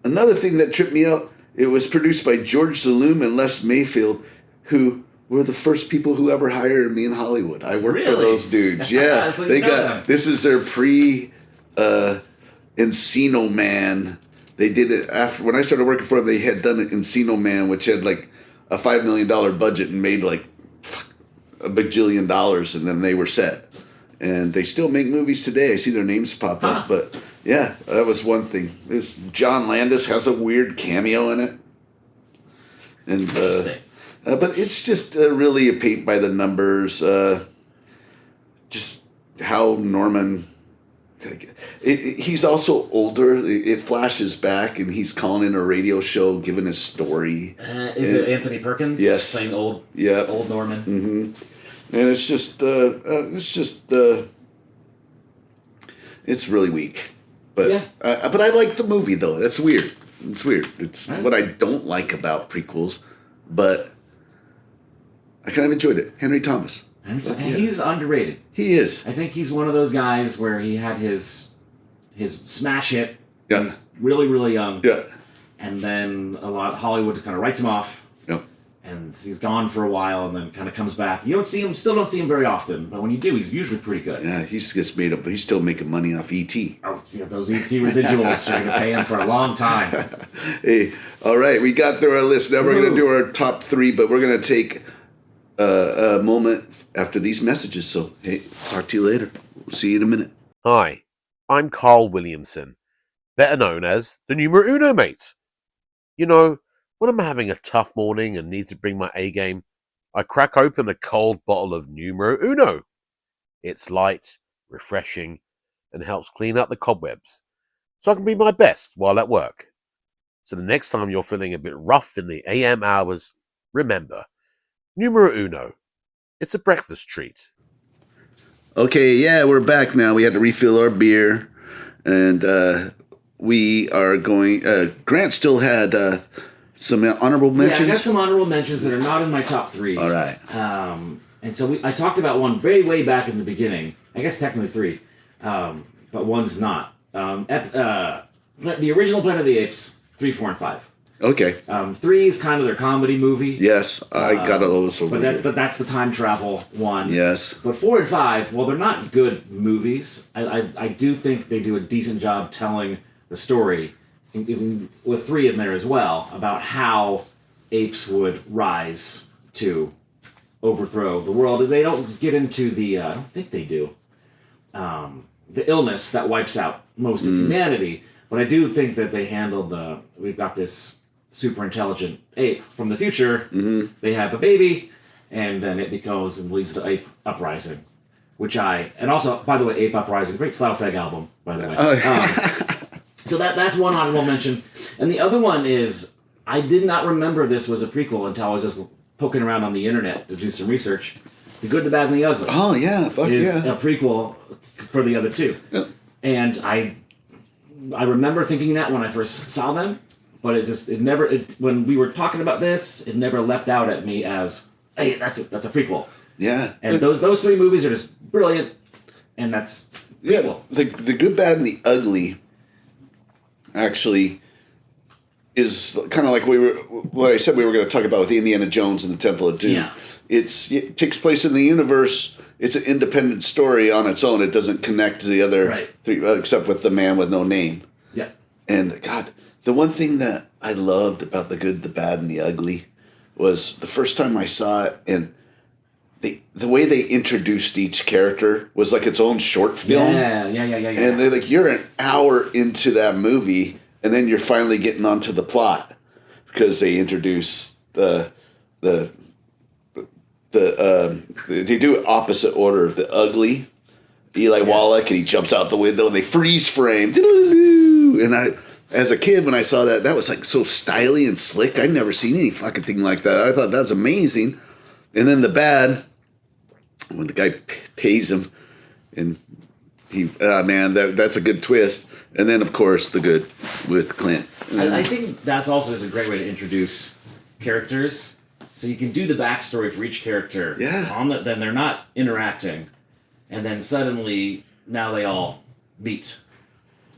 Another thing that tripped me out. It was produced by George Zaloom and Les Mayfield, who were the first people who ever hired me in Hollywood. I worked for those dudes. Yeah, So this is their Encino Man. They did it after when I started working for them. They had done Encino Man, which had like a $5 million budget and made like a bajillion dollars, and then they were set. And they still make movies today. I see their names pop up, but yeah, that was one thing. This John Landis has a weird cameo in it, and but it's just really a paint by the numbers. Just how Norman. He's also older. It flashes back, and he's calling in a radio show, giving his story. Is it Anthony Perkins? Yes, playing old Norman. Mm-hmm. And it's it's really weak. But but I like the movie though. That's weird. It's weird. It's what I don't like about prequels, but I kind of enjoyed it. Henry Thomas. And he's underrated. He is. I think he's one of those guys where he had his smash hit. Yeah. He's really, really young. Yeah. And then Hollywood just kind of writes him off. Yep. And he's gone for a while and then kind of comes back. You still don't see him very often, but when you do, he's usually pretty good. Yeah, he's just made up. He's still making money off E.T. Oh, yeah, those E.T. residuals are going to pay him for a long time. Hey, all right, we got through our list. Now we're going to do our top 3, but we're going to take a moment after these messages. So, hey, talk to you later. We'll see you in a minute. Hi, I'm Carl Williamson, better known as the Numero Uno Mate. You know, when I'm having a tough morning and need to bring my A game, I crack open a cold bottle of Numero Uno. It's light, refreshing, and helps clean up the cobwebs, so I can be my best while at work. So the next time you're feeling a bit rough in the AM hours, remember, Numero Uno. It's a breakfast treat. Okay, yeah, we're back now. We had to refill our beer, and we are going. Grant still had some honorable mentions. Yeah, I got some honorable mentions that are not in my top 3. All right. And so I talked about one way back in the beginning. I guess technically 3, but one's not. The original Planet of the Apes, 3, 4, and 5. Okay. 3 is kind of their comedy movie. Yes, I got those over But that's the time travel one. Yes. But 4 and 5, well, they're not good movies. I do think they do a decent job telling the story, even with 3 in there as well, about how apes would rise to overthrow the world. They don't get into the, I don't think they do, the illness that wipes out most of humanity. But I do think that they handled we've got this super intelligent ape from the future. Mm-hmm. They have a baby, and then it goes and leads to Ape Uprising, and also, by the way, Ape Uprising, great Slough-Feg album, by the way. So that's one honorable mention. And the other one is, I did not remember this was a prequel until I was just poking around on the internet to do some research. The Good, the Bad, and the Ugly. Oh, yeah, is a prequel for the other 2. Yep. And I remember thinking that when I first saw them, but when we were talking about this, it never leapt out at me as, hey, that's a prequel. Yeah. And those 3 movies are just brilliant, and that's prequel. Yeah, the Good, Bad, and the Ugly actually is kind of like what I said we were going to talk about with Indiana Jones and the Temple of Doom. Yeah. It takes place in the universe. It's an independent story on its own. It doesn't connect to the other 3, except with the Man with No Name. Yeah. And God, the one thing that I loved about The Good, the Bad, and the Ugly was the first time I saw it, and the way they introduced each character was like its own short film. Yeah. And they're like, you're an hour into that movie, and then you're finally getting onto the plot because they introduce they do it opposite order. The Ugly, Eli Wallach, and he jumps out the window, and they freeze frame. And as a kid, when I saw that was like so stylish and slick. I'd never seen any fucking thing like that. I thought that was amazing. And then the Bad, when the guy pays him, and he, man, that's a good twist. And then, of course, the Good with Clint. I think that's also just a great way to introduce characters. So you can do the backstory for each character. Yeah. Then they're not interacting, and then suddenly now they all meet.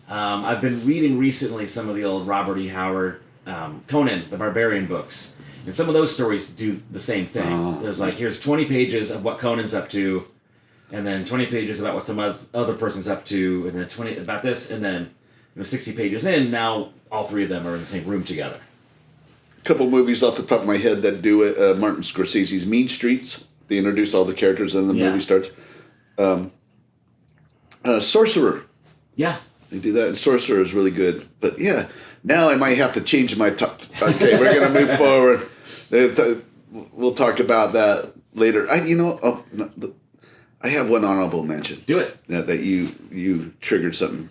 I've been reading recently some of the old Robert E. Howard, Conan the Barbarian books, and some of those stories do the same thing. There's here's 20 pages of what Conan's up to, and then 20 pages about what some other person's up to, and then 20 about this, and then 60 pages in, now all 3 of them are in the same room together. Couple movies off the top of my head that do it. Martin Scorsese's Mean Streets. They introduce all the characters and the movie starts. Sorcerer. Yeah. They do that. And Sorcerer is really good. But yeah, now I might have to change my top. Okay, we're going to move forward. We'll talk about that later. I have one honorable mention. Do it. That you triggered something.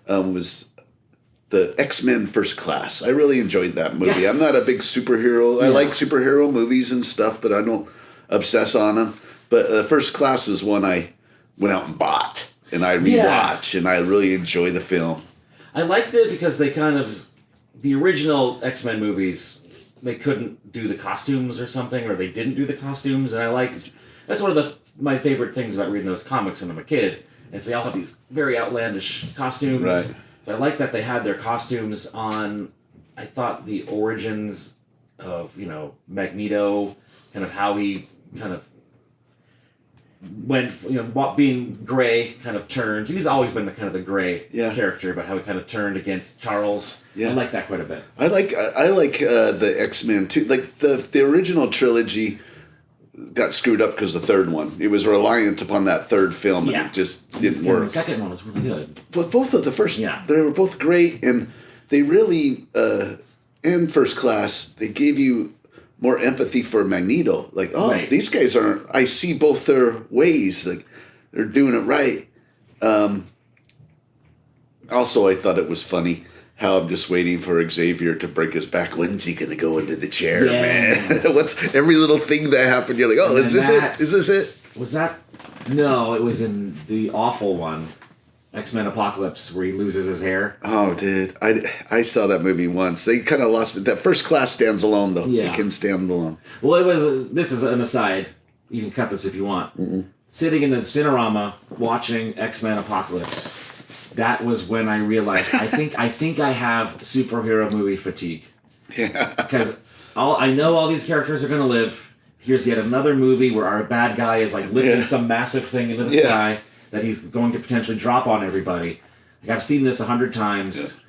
Was the X-Men First Class. I really enjoyed that movie. Yes. I'm not a big superhero. I like superhero movies and stuff, but I don't obsess on them. But First Class was one I went out and bought, and I rewatch, and I really enjoy the film. I liked it because they the original X-Men movies, they couldn't do the costumes or something, or they didn't do the costumes, and I liked That's one of my favorite things about reading those comics when I'm a kid. Is they all have these very outlandish costumes. Right. So I like that they had their costumes on. I thought the origins of Magneto, kind of how he kind of went, being gray, kind of turned. He's always been the gray character, but how he kind of turned against Charles. Yeah. I like that quite a bit. I like the X-Men too. Like the original trilogy got screwed up because the third one. It was reliant upon that third film, and it just didn't work. The second one was really good. But both of the first, they were both great, and they really, in First Class, they gave you more empathy for Magneto. Like, these guys aren't. I see both their ways. Like, they're doing it right. Also, I thought it was funny how I'm just waiting for Xavier to break his back. When's he gonna go into the chair, man? What's every little thing that happened? You're like, oh, is this it? Is this it? Was that? No, it was in the awful one, X-Men Apocalypse, where he loses his hair. Oh, dude, I saw that movie once. They kind of lost me. That First Class stands alone, though. Yeah. It can stand alone. Well, it was. This is an aside. You can cut this if you want. Sitting in the Cinerama watching X-Men Apocalypse. That was when I realized I think I have superhero movie fatigue. Yeah. Because I know all these characters are going to live. Here's yet another movie where our bad guy is like lifting some massive thing into the sky that he's going to potentially drop on everybody. Like, I've seen this 100 times.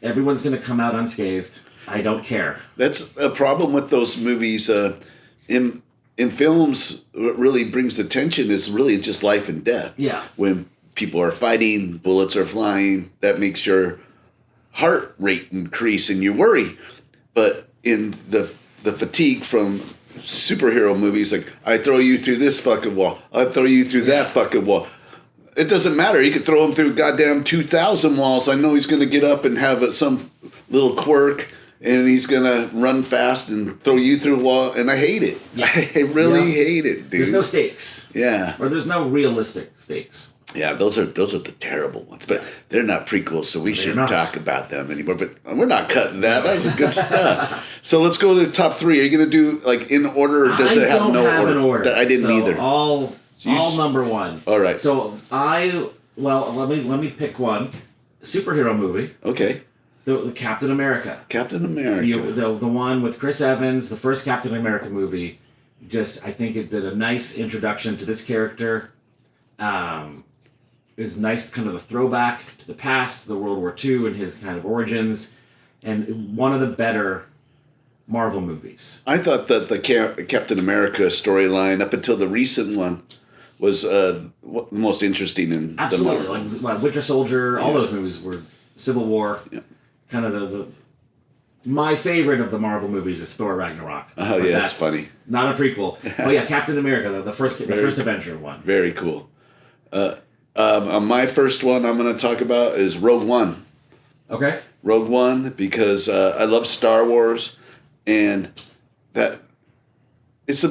Yeah. Everyone's going to come out unscathed. I don't care. That's a problem with those movies. In films, what really brings the tension is really just life and death. Yeah. When people are fighting, bullets are flying, that makes your heart rate increase and you worry. But in the fatigue from superhero movies, like, I throw you through this fucking wall, I throw you through that fucking wall. It doesn't matter. You could throw him through goddamn 2,000 walls. I know he's going to get up and have some little quirk, and he's going to run fast and throw you through a wall. And I hate it. Yeah. I really hate it, dude. There's no stakes. Yeah. Or there's no realistic stakes. Yeah, those are the terrible ones, but they're not prequels, so we shouldn't talk about them anymore. But we're not cutting that. That was good stuff. So let's go to the top three. Are you going to do like in order, or does it have no order? An order? I didn't either. All number one. All right. So let me pick one superhero movie. Okay. The Captain America. Captain America. The one with Chris Evans, the first Captain America movie. I think it did a nice introduction to this character. It was nice, kind of a throwback to the past, the World War II and his kind of origins, and one of the better Marvel movies. I thought that the Captain America storyline, up until the recent one, was the most interesting in the Marvel. Like Winter Soldier, all those movies were Civil War. Yeah. Kind of the my favorite of the Marvel movies is Thor Ragnarok. Oh, yeah, that's funny. Not a prequel. Oh yeah, Captain America, the first Avenger one. Very cool. My first one I'm going to talk about is Rogue One. Okay. Rogue One, because I love Star Wars, and that it's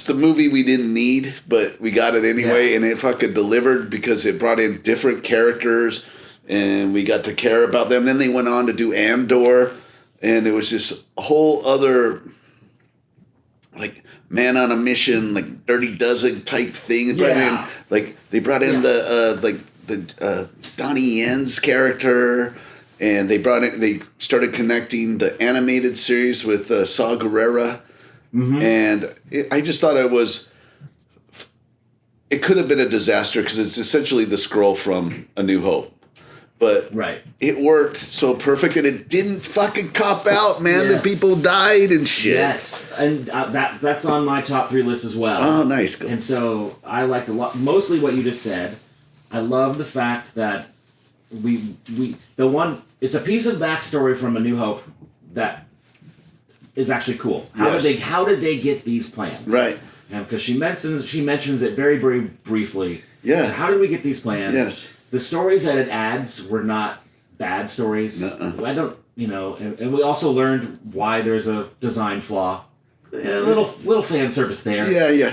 the movie we didn't need, but we got it anyway, and it fucking delivered because it brought in different characters, and we got to care about them. Then they went on to do Andor, and it was just a whole other, like, man on a mission, like Dirty Dozen type thing. They brought in the Donnie Yen's character, and they started connecting the animated series with Saw Gerrera, and I just thought it could have been a disaster because it's essentially the Skrull from A New Hope. But it worked so perfect, and it didn't fucking cop out, man. The people died and shit. Yes, and that's on my top 3 list as well. Oh, nice. And so I liked a lot, mostly what you just said. I love the fact that it's a piece of backstory from A New Hope that is actually cool. How did they get these plans? Right. Because she mentions it very, very briefly. Yeah. So how did we get these plans? Yes. The stories that it adds were not bad stories. I don't, and we also learned why there's a design flaw. A little fan service there. Yeah.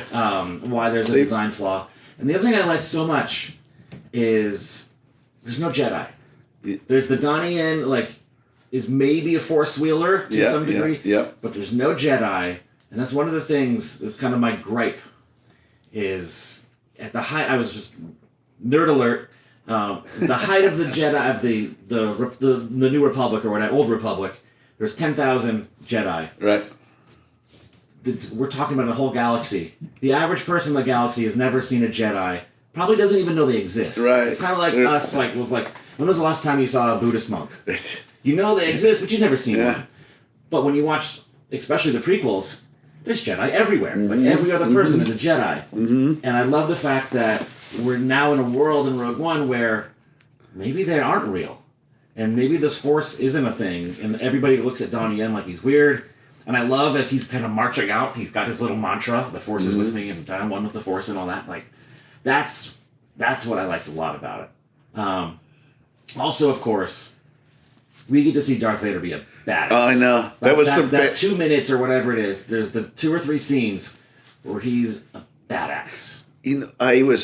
Why there's a design flaw. And the other thing I liked so much is there's no Jedi. Yeah. There's the Donnie Yen, is maybe a Force wheeler to some degree. Yeah. But there's no Jedi. And that's one of the things that's kind of my gripe is at the height. I was just nerd alert. The height of the Jedi of the New Republic or whatever, Old Republic. There's 10,000 Jedi. Right. We're talking about a whole galaxy. The average person in the galaxy has never seen a Jedi. Probably doesn't even know they exist. Right. It's kind of like us. When was the last time you saw a Buddhist monk? You know they exist, but you've never seen one. But when you watch, especially the prequels, there's Jedi everywhere. Like every other person is a Jedi. And I love the fact that we're now in a world in Rogue One where maybe they aren't real. And maybe this Force isn't a thing. And everybody looks at Donnie Yen like he's weird. And I love as he's kind of marching out, he's got his little mantra, the Force is with me and I'm one with the Force and all that. Like, that's what I liked a lot about it. Also, of course, we get to see Darth Vader be a badass. Oh, I know. That 2 minutes or whatever it is, there's the 2 or 3 scenes where he's a badass. You know,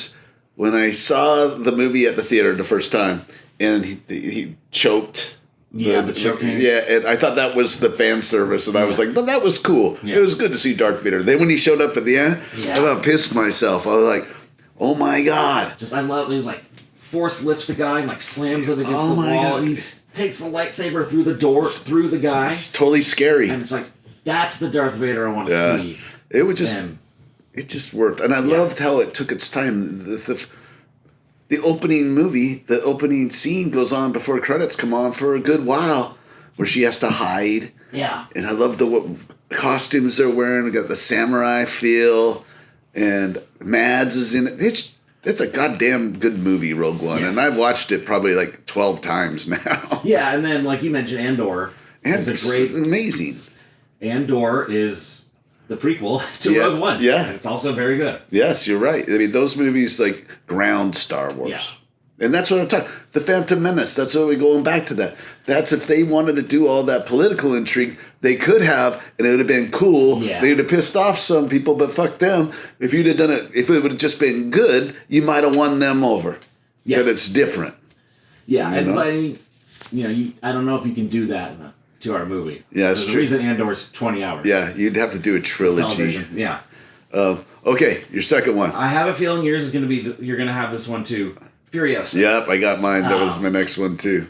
when I saw the movie at the theater the first time, and he choked. The choking. And I thought that was the fan service, and I was like, "But that was cool. Yeah. It was good to see Darth Vader." Then when he showed up at the end, I about pissed myself. I was like, "Oh my god!" I love. He's like force lifts the guy and like slams him against the wall, God. and he takes the lightsaber through the door, through the guy. It's totally scary. And it's like that's the Darth Vader I want to see. It would just, it just worked, and I loved how it took its time. The opening movie, the opening scene goes on before credits come on for a good while, where she has to hide. Yeah. And I love the costumes they're wearing. We got the samurai feel, and Mads is in it. It's a goddamn good movie, Rogue One, and I've watched it probably like 12 times now. Yeah, and then like you mentioned, Andor is amazing. Andor is the prequel to Rogue One. Yeah. And it's also very good. Yes, you're right. I mean, those movies like ground Star Wars. Yeah. And that's what I'm talking. The Phantom Menace. That's what we're going back to that. That's if they wanted to do all that political intrigue, they could have, and it would have been cool. Yeah. They would have pissed off some people, but fuck them. If you'd have done it, if it would have just been good, you might have won them over. Yeah. That it's different. Yeah, I don't know if you can do that in a 2-hour movie. Yeah, that's There's true. The reason Andor's 20 hours. Yeah, you'd have to do a trilogy. Television. Yeah. Okay, your second one. I have a feeling yours is going to be. You're going to have this one too. Furiosa. Yep, I got mine. That was my next one too.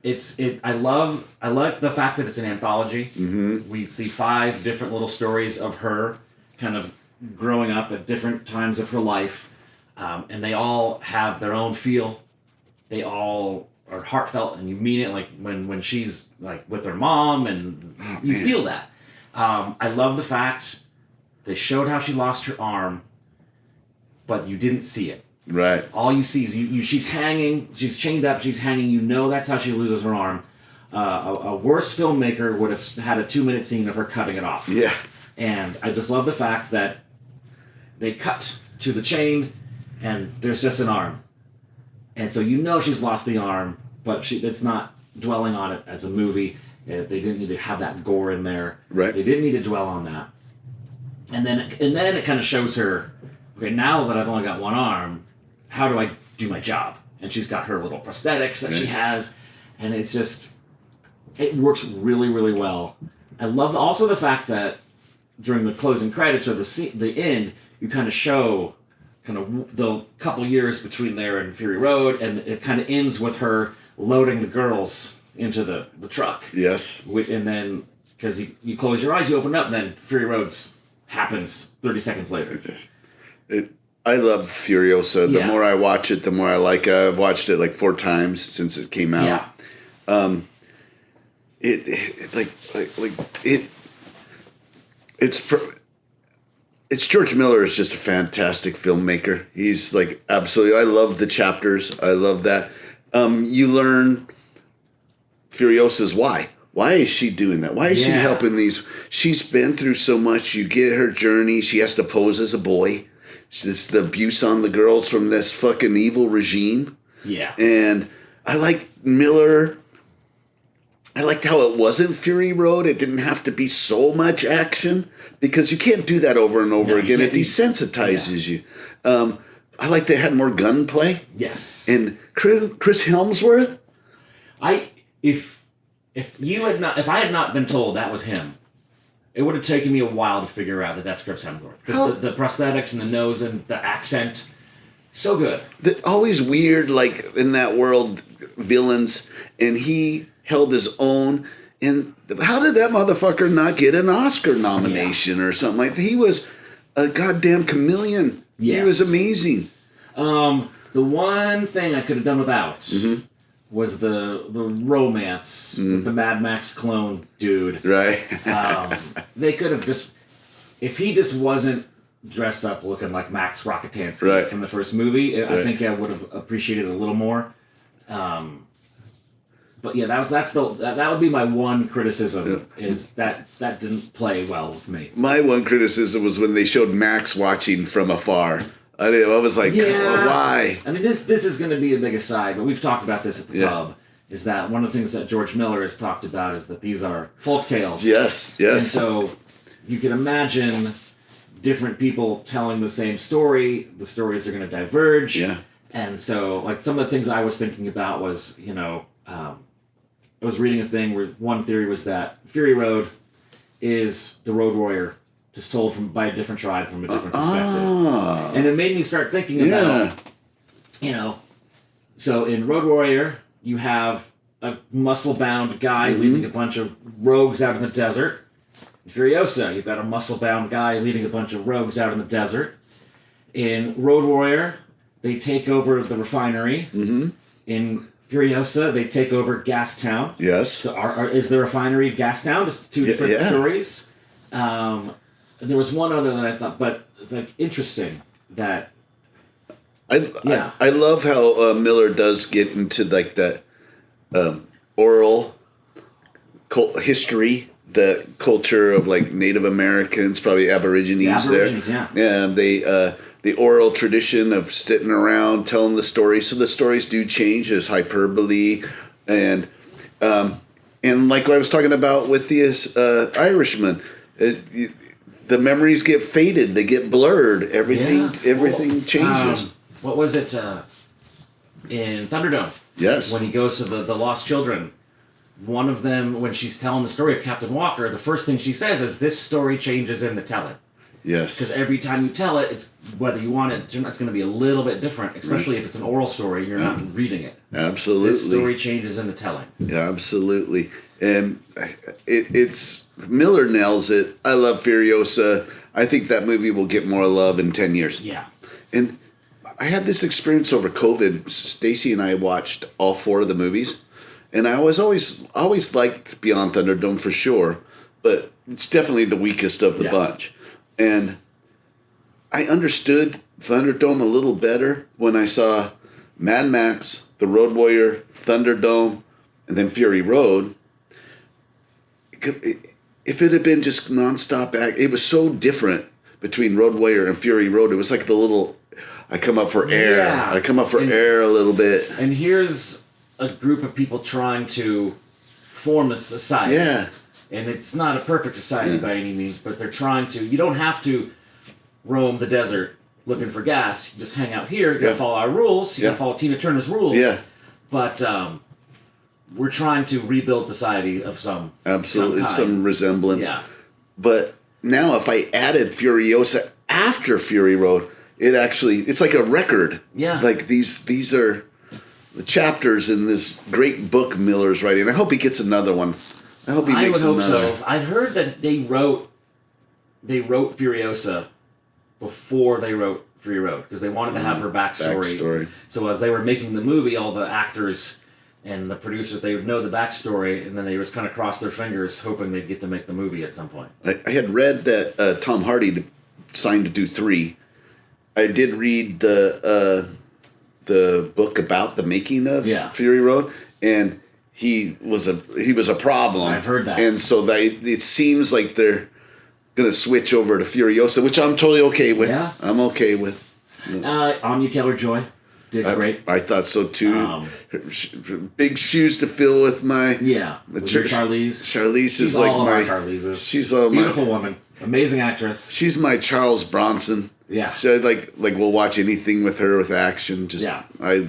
I like the fact that it's an anthology. Mm-hmm. We see 5 different little stories of her kind of growing up at different times of her life, and they all have their own feel. They all are heartfelt, and you mean it. Like when she's like with her mom, and you feel that. I love the fact they showed how she lost her arm, but you didn't see it. Right. All you see is she's hanging, she's chained up, she's hanging, you know that's how she loses her arm. A worse filmmaker would have had a 2-minute scene of her cutting it off. Yeah. And I just love the fact that they cut to the chain and there's just an arm. And so you know she's lost the arm, but it's not dwelling on it as a movie. They didn't need to have that gore in there. Right. They didn't need to dwell on that. And then it kind of shows her, okay, now that I've only got one arm, how do I do my job? And she's got her little prosthetics that she has, and it's just, it works really, really well. I love also the fact that during the closing credits or the end, you kind of show kind of the couple years between there and Fury Road, and it kind of ends with her loading the girls into the truck. Yes. And then, because you close your eyes, you open up, and then Fury Roads happens 30 seconds later. I love Furiosa. The Yeah. more I watch it, the more I like it. I've watched it like 4 times since it came out. Yeah. It's George Miller is just a fantastic filmmaker. He's like absolutely. I love the chapters. I love that. You learn Furiosa's why. Why is she doing that? Why is she helping these? She's been through so much. You get her journey. She has to pose as a boy. It's the abuse on the girls from this fucking evil regime. Yeah. And I like Miller. I liked how it wasn't Fury Road. It didn't have to be so much action because you can't do that over and over again. It desensitizes you. I like they had more gunplay. Yes. And Chris Helmsworth. If I had not been told that was him, it would have taken me a while to figure out that that's Chris Hemsworth. Because the prosthetics and the nose and the accent, so good. Always weird, like, in that world, villains, and he held his own. And how did that motherfucker not get an Oscar nomination or something like that? He was a goddamn chameleon. Yes. He was amazing. The one thing I could have done without was the romance with the Mad Max clone dude. Right. They could have just, if he just wasn't dressed up looking like Max Rockatansky from the first movie, I think I would have appreciated it a little more. But yeah, that would be my one criticism, is that didn't play well with me. My one criticism was when they showed Max watching from afar. I was like, why? I mean, this is going to be a big aside, but we've talked about this at the pub, is that one of the things that George Miller has talked about is that these are folk tales. Yes. And so you can imagine different people telling the same story. The stories are going to diverge. Yeah. And so, like, some of the things I was thinking about was, I was reading a thing where one theory was that Fury Road is the Road Warrior, just told by a different tribe from a different perspective. And it made me start thinking about, so in Road Warrior, you have a muscle-bound guy leading a bunch of rogues out in the desert. In Furiosa, you've got a muscle-bound guy leading a bunch of rogues out in the desert. In Road Warrior, they take over the refinery. In Furiosa, they take over Gastown. Yes. So is the refinery Gastown? Just two different stories. There was one other that I thought, but it's like interesting that. I love how Miller does get into like that oral history, the culture of like Native Americans, probably Aborigines. The oral tradition of sitting around telling the story. So the stories do change. There's hyperbole, and like I was talking about with the Irishman, the memories get faded. They get blurred. Everything changes. What was it in Thunderdome? Yes. When he goes to the lost children, one of them, when she's telling the story of Captain Walker, the first thing she says is, "This story changes in the telling." Yes. Because every time you tell it, it's whether you want it, it's going to be a little bit different, especially if it's an oral story and you're not reading it. Absolutely. This story changes in the telling. Yeah, absolutely. And it's Miller nails it. I love Furiosa. I think that movie will get more love in 10 years. Yeah. And I had this experience over COVID. Stacy and I watched all 4 of the movies. And I was always liked Beyond Thunderdome for sure. But it's definitely the weakest of the bunch. And I understood Thunderdome a little better when I saw Mad Max, The Road Warrior, Thunderdome, and then Fury Road. If it had been just nonstop act, it was so different between Road Warrior and Fury Road. It was like the little, I come up for air. Yeah. I come up for air a little bit. And here's a group of people trying to form a society. Yeah. And it's not a perfect society by any means, but they're trying to. You don't have to roam the desert looking for gas. You just hang out here. You gotta follow our rules. You gotta follow Tina Turner's rules. Yeah. But we're trying to rebuild society of some Some resemblance. Yeah. But now if I added Furiosa after Fury Road, it's like a record. Yeah. Like these are the chapters in this great book Miller's writing. I hope he gets another one. I hope he makes another. I would hope so. I'd heard that they wrote Furiosa before they wrote Fury Road because they wanted to have her backstory. So as they were making the movie, all the actors and the producers, they would know the backstory, and then they just kind of crossed their fingers, hoping they'd get to make the movie at some point. I had read that Tom Hardy signed to do 3. I did read the book about the making of Fury Road, and he was a problem. I've heard that. And so it seems like they're going to switch over to Furiosa, which I'm totally okay with. Yeah. I'm okay with. Anya Taylor-Joy did great. I thought so too. Big shoes to fill with my... Yeah. With Charlize. Charlize is like my... Charlize's. She's beautiful woman. Amazing actress. She's my Charles Bronson. Yeah. So we'll watch anything with her with action. I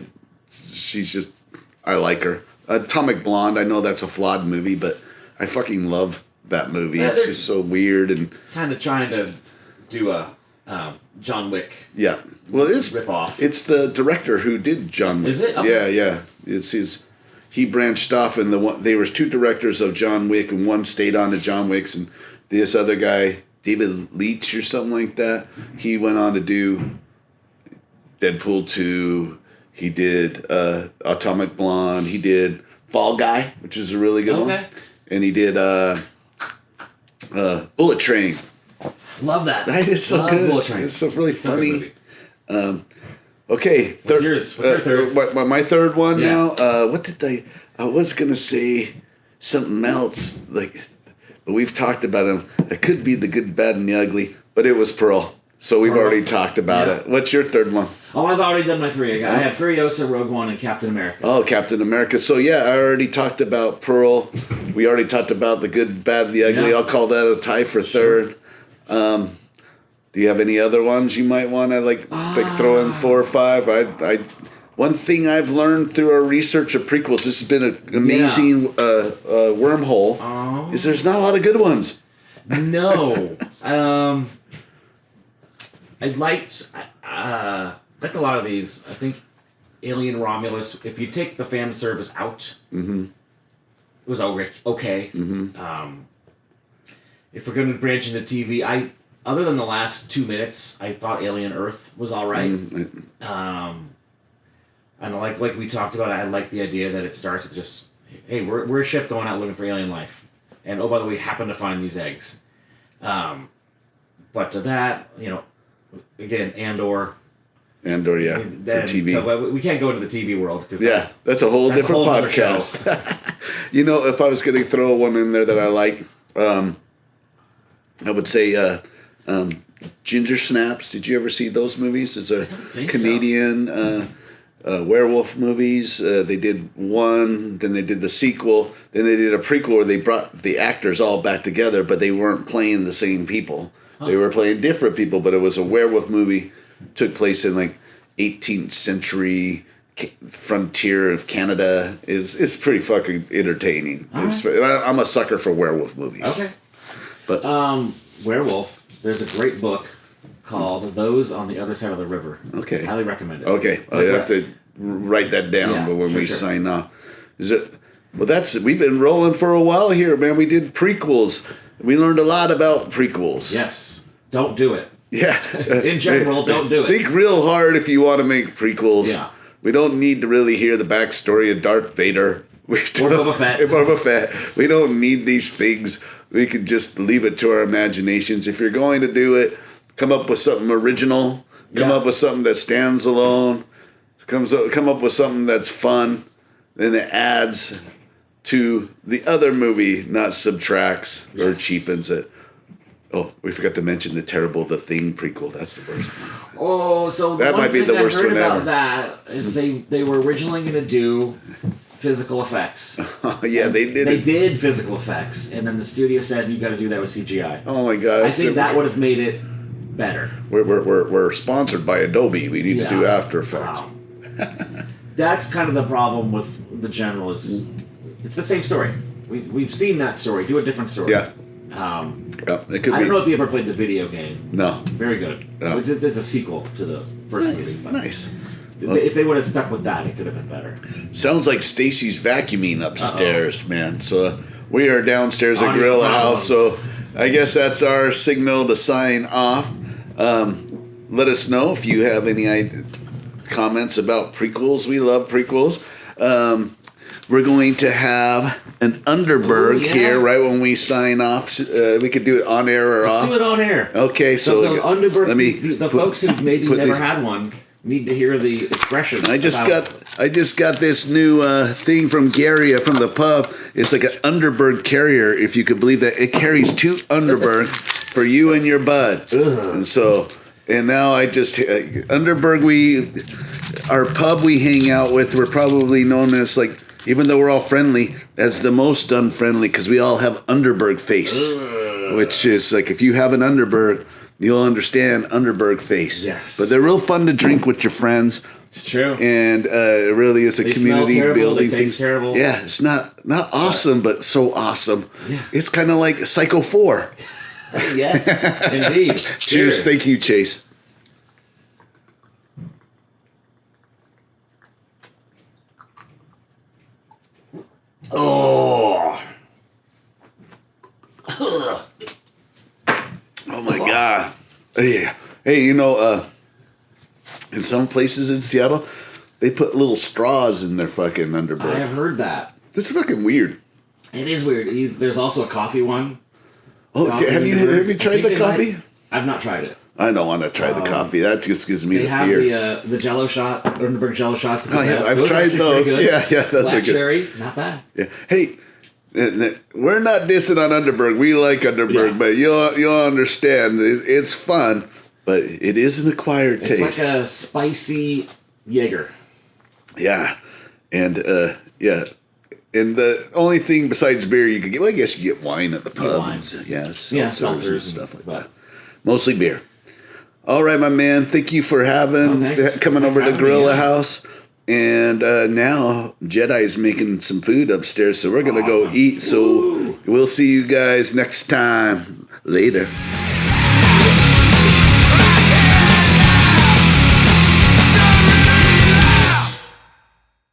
like her. Atomic Blonde, I know that's a flawed movie, but I fucking love that movie. Yeah, It's they're- just so weird and Kind of trying to do a John Wick yeah. Well, rip off. it's the director who did John Wick. Is it? Okay. Yeah, yeah. It's his. He branched off, and there was 2 directors of John Wick, and one stayed on to John Wick's, and this other guy, David Leitch or something like that, he went on to do Deadpool 2. He did Atomic Blonde. He did Fall Guy, which is a really good one. And he did Bullet Train. Love that. That is so Love good. Bullet Train. It's so really So good funny. movie. Okay, What's yours? What's your third? My third one Yeah. now. What did I was gonna say something else, but we've talked about him. It could be The Good, Bad, and the Ugly, but it was Pearl. So we've Pearl. already talked about Yeah. it. What's your third one? Oh, I've already done my 3. I had Furiosa, Rogue One, and Captain America. Oh, Captain America. So yeah, I already talked about Pearl. We already talked about The Good, Bad, the Ugly. Yeah. I'll call that a tie for third. Do you have any other ones you might want to like throw in 4 or 5? I one thing I've learned through our research of prequels, this has been an amazing wormhole, is there's not a lot of good ones. No. I liked like a lot of these. I think Alien Romulus, if you take the fan service out, it was okay. If we're going to branch into TV, other than the last 2 minutes, I thought Alien Earth was all right. And like we talked about, I like the idea that it starts with just, hey, we're a ship going out looking for alien life. And oh, by the way, happen to find these eggs. But to that, again, Andor, Yeah, for TV. So we can't go into the TV world because that's a whole different whole other show. podcast. If I was going to throw one in there that I like, I would say Ginger Snaps. Did you ever see those movies? It's a Canadian werewolf movies. They did one, then they did the sequel, then they did a prequel where they brought the actors all back together, but they weren't playing the same people. They were playing different people, but it was a werewolf movie. Took place in like 18th century frontier of Canada. It's pretty fucking entertaining. I'm a sucker for werewolf movies. Okay. But werewolf. There's a great book called "Those on the Other Side of the River." Okay. Highly recommend it. Okay, I have to write that down. But when we sign off, we've been rolling for a while here, man. We did prequels. We learned a lot about prequels. Yes. Don't do it. Yeah. In general, don't do it. Think real hard if you want to make prequels. Yeah. We don't need to really hear the backstory of Darth Vader. Or Boba Fett. We don't need these things. We can just leave it to our imaginations. If you're going to do it, come up with something original. Come up with something that stands alone. Come up with something that's fun. Then it adds to the other movie, not subtracts or cheapens it. Oh, we forgot to mention the terrible The Thing prequel. That's the worst one. Oh, so that might be the worst one ever. I heard about that is they were originally going to do physical effects. Yeah, they did. They did physical effects, and then the studio said you got to do that with CGI. Oh my god! I think that would have made it better. We're sponsored by Adobe. We need to do After Effects. Wow. That's kind of the problem with the general is it's the same story. We've seen that story. Do a different story. Yeah. It could I don't know if you ever played the video game. No. Very good. Yeah. It's a sequel to the first movie. But Nice. If they would have stuck with that, it could have been better. Sounds like Stacy's vacuuming upstairs, man. So we are downstairs at Audio Guerrilla problems. House. So I guess that's our signal to sign off. Let us know if you have any comments about prequels. We love prequels. We're going to have an Underberg here right when we sign off. We could do it on air or off. Let's do it on air. Okay, So the Underberg, the folks who maybe never had one need to hear the expressions. I just got this new thing from Guerrilla from the pub. It's like an Underberg carrier, if you could believe that. It carries 2 Underberg for you and your bud. And now I just Underberg. Our pub we hang out with. We're probably known as like, even though we're all friendly, as the most unfriendly because we all have Underberg face, which is like if you have an Underberg, you'll understand Underberg face. Yes. But they're real fun to drink with your friends. It's true. And it really is a They smell community terrible, building they taste terrible. Yeah, it's not awesome, but so awesome. Yeah. It's kind of like Psycho 4. Yes, indeed. Cheers. Thank you, Chase. Oh. Oh my God. Yeah. Hey, in some places in Seattle, they put little straws in their fucking Underberg. I have heard that. This is fucking weird. It is weird. There's also a coffee one. Oh, Coffee have you Underberg. tried the coffee? I've not tried it. I don't want to try the coffee. That just gives me They the have fear. the Jello shot, Underberg Jello shots. Oh yeah, I've Those are tried actually those. pretty good. Yeah, that's Black good. cherry, not bad. Yeah. Hey, we're not dissing on Underberg. We like Underberg, Yeah. but you'll understand. It's fun, but it is an acquired It's taste. like a spicy Jaeger. Yeah, and yeah, and the only thing besides beer you can get, well, I guess you get wine at the pub. wine. And seltzers Yeah, and seltzers stuff like but- that. Mostly beer. All right, my man. Thank you for thanks. coming Thanks over for to having me, Guerrilla yeah. House. And now Jedi is making some food upstairs, so we're gonna go Awesome. eat. So Woo. we'll see you guys next time. Later.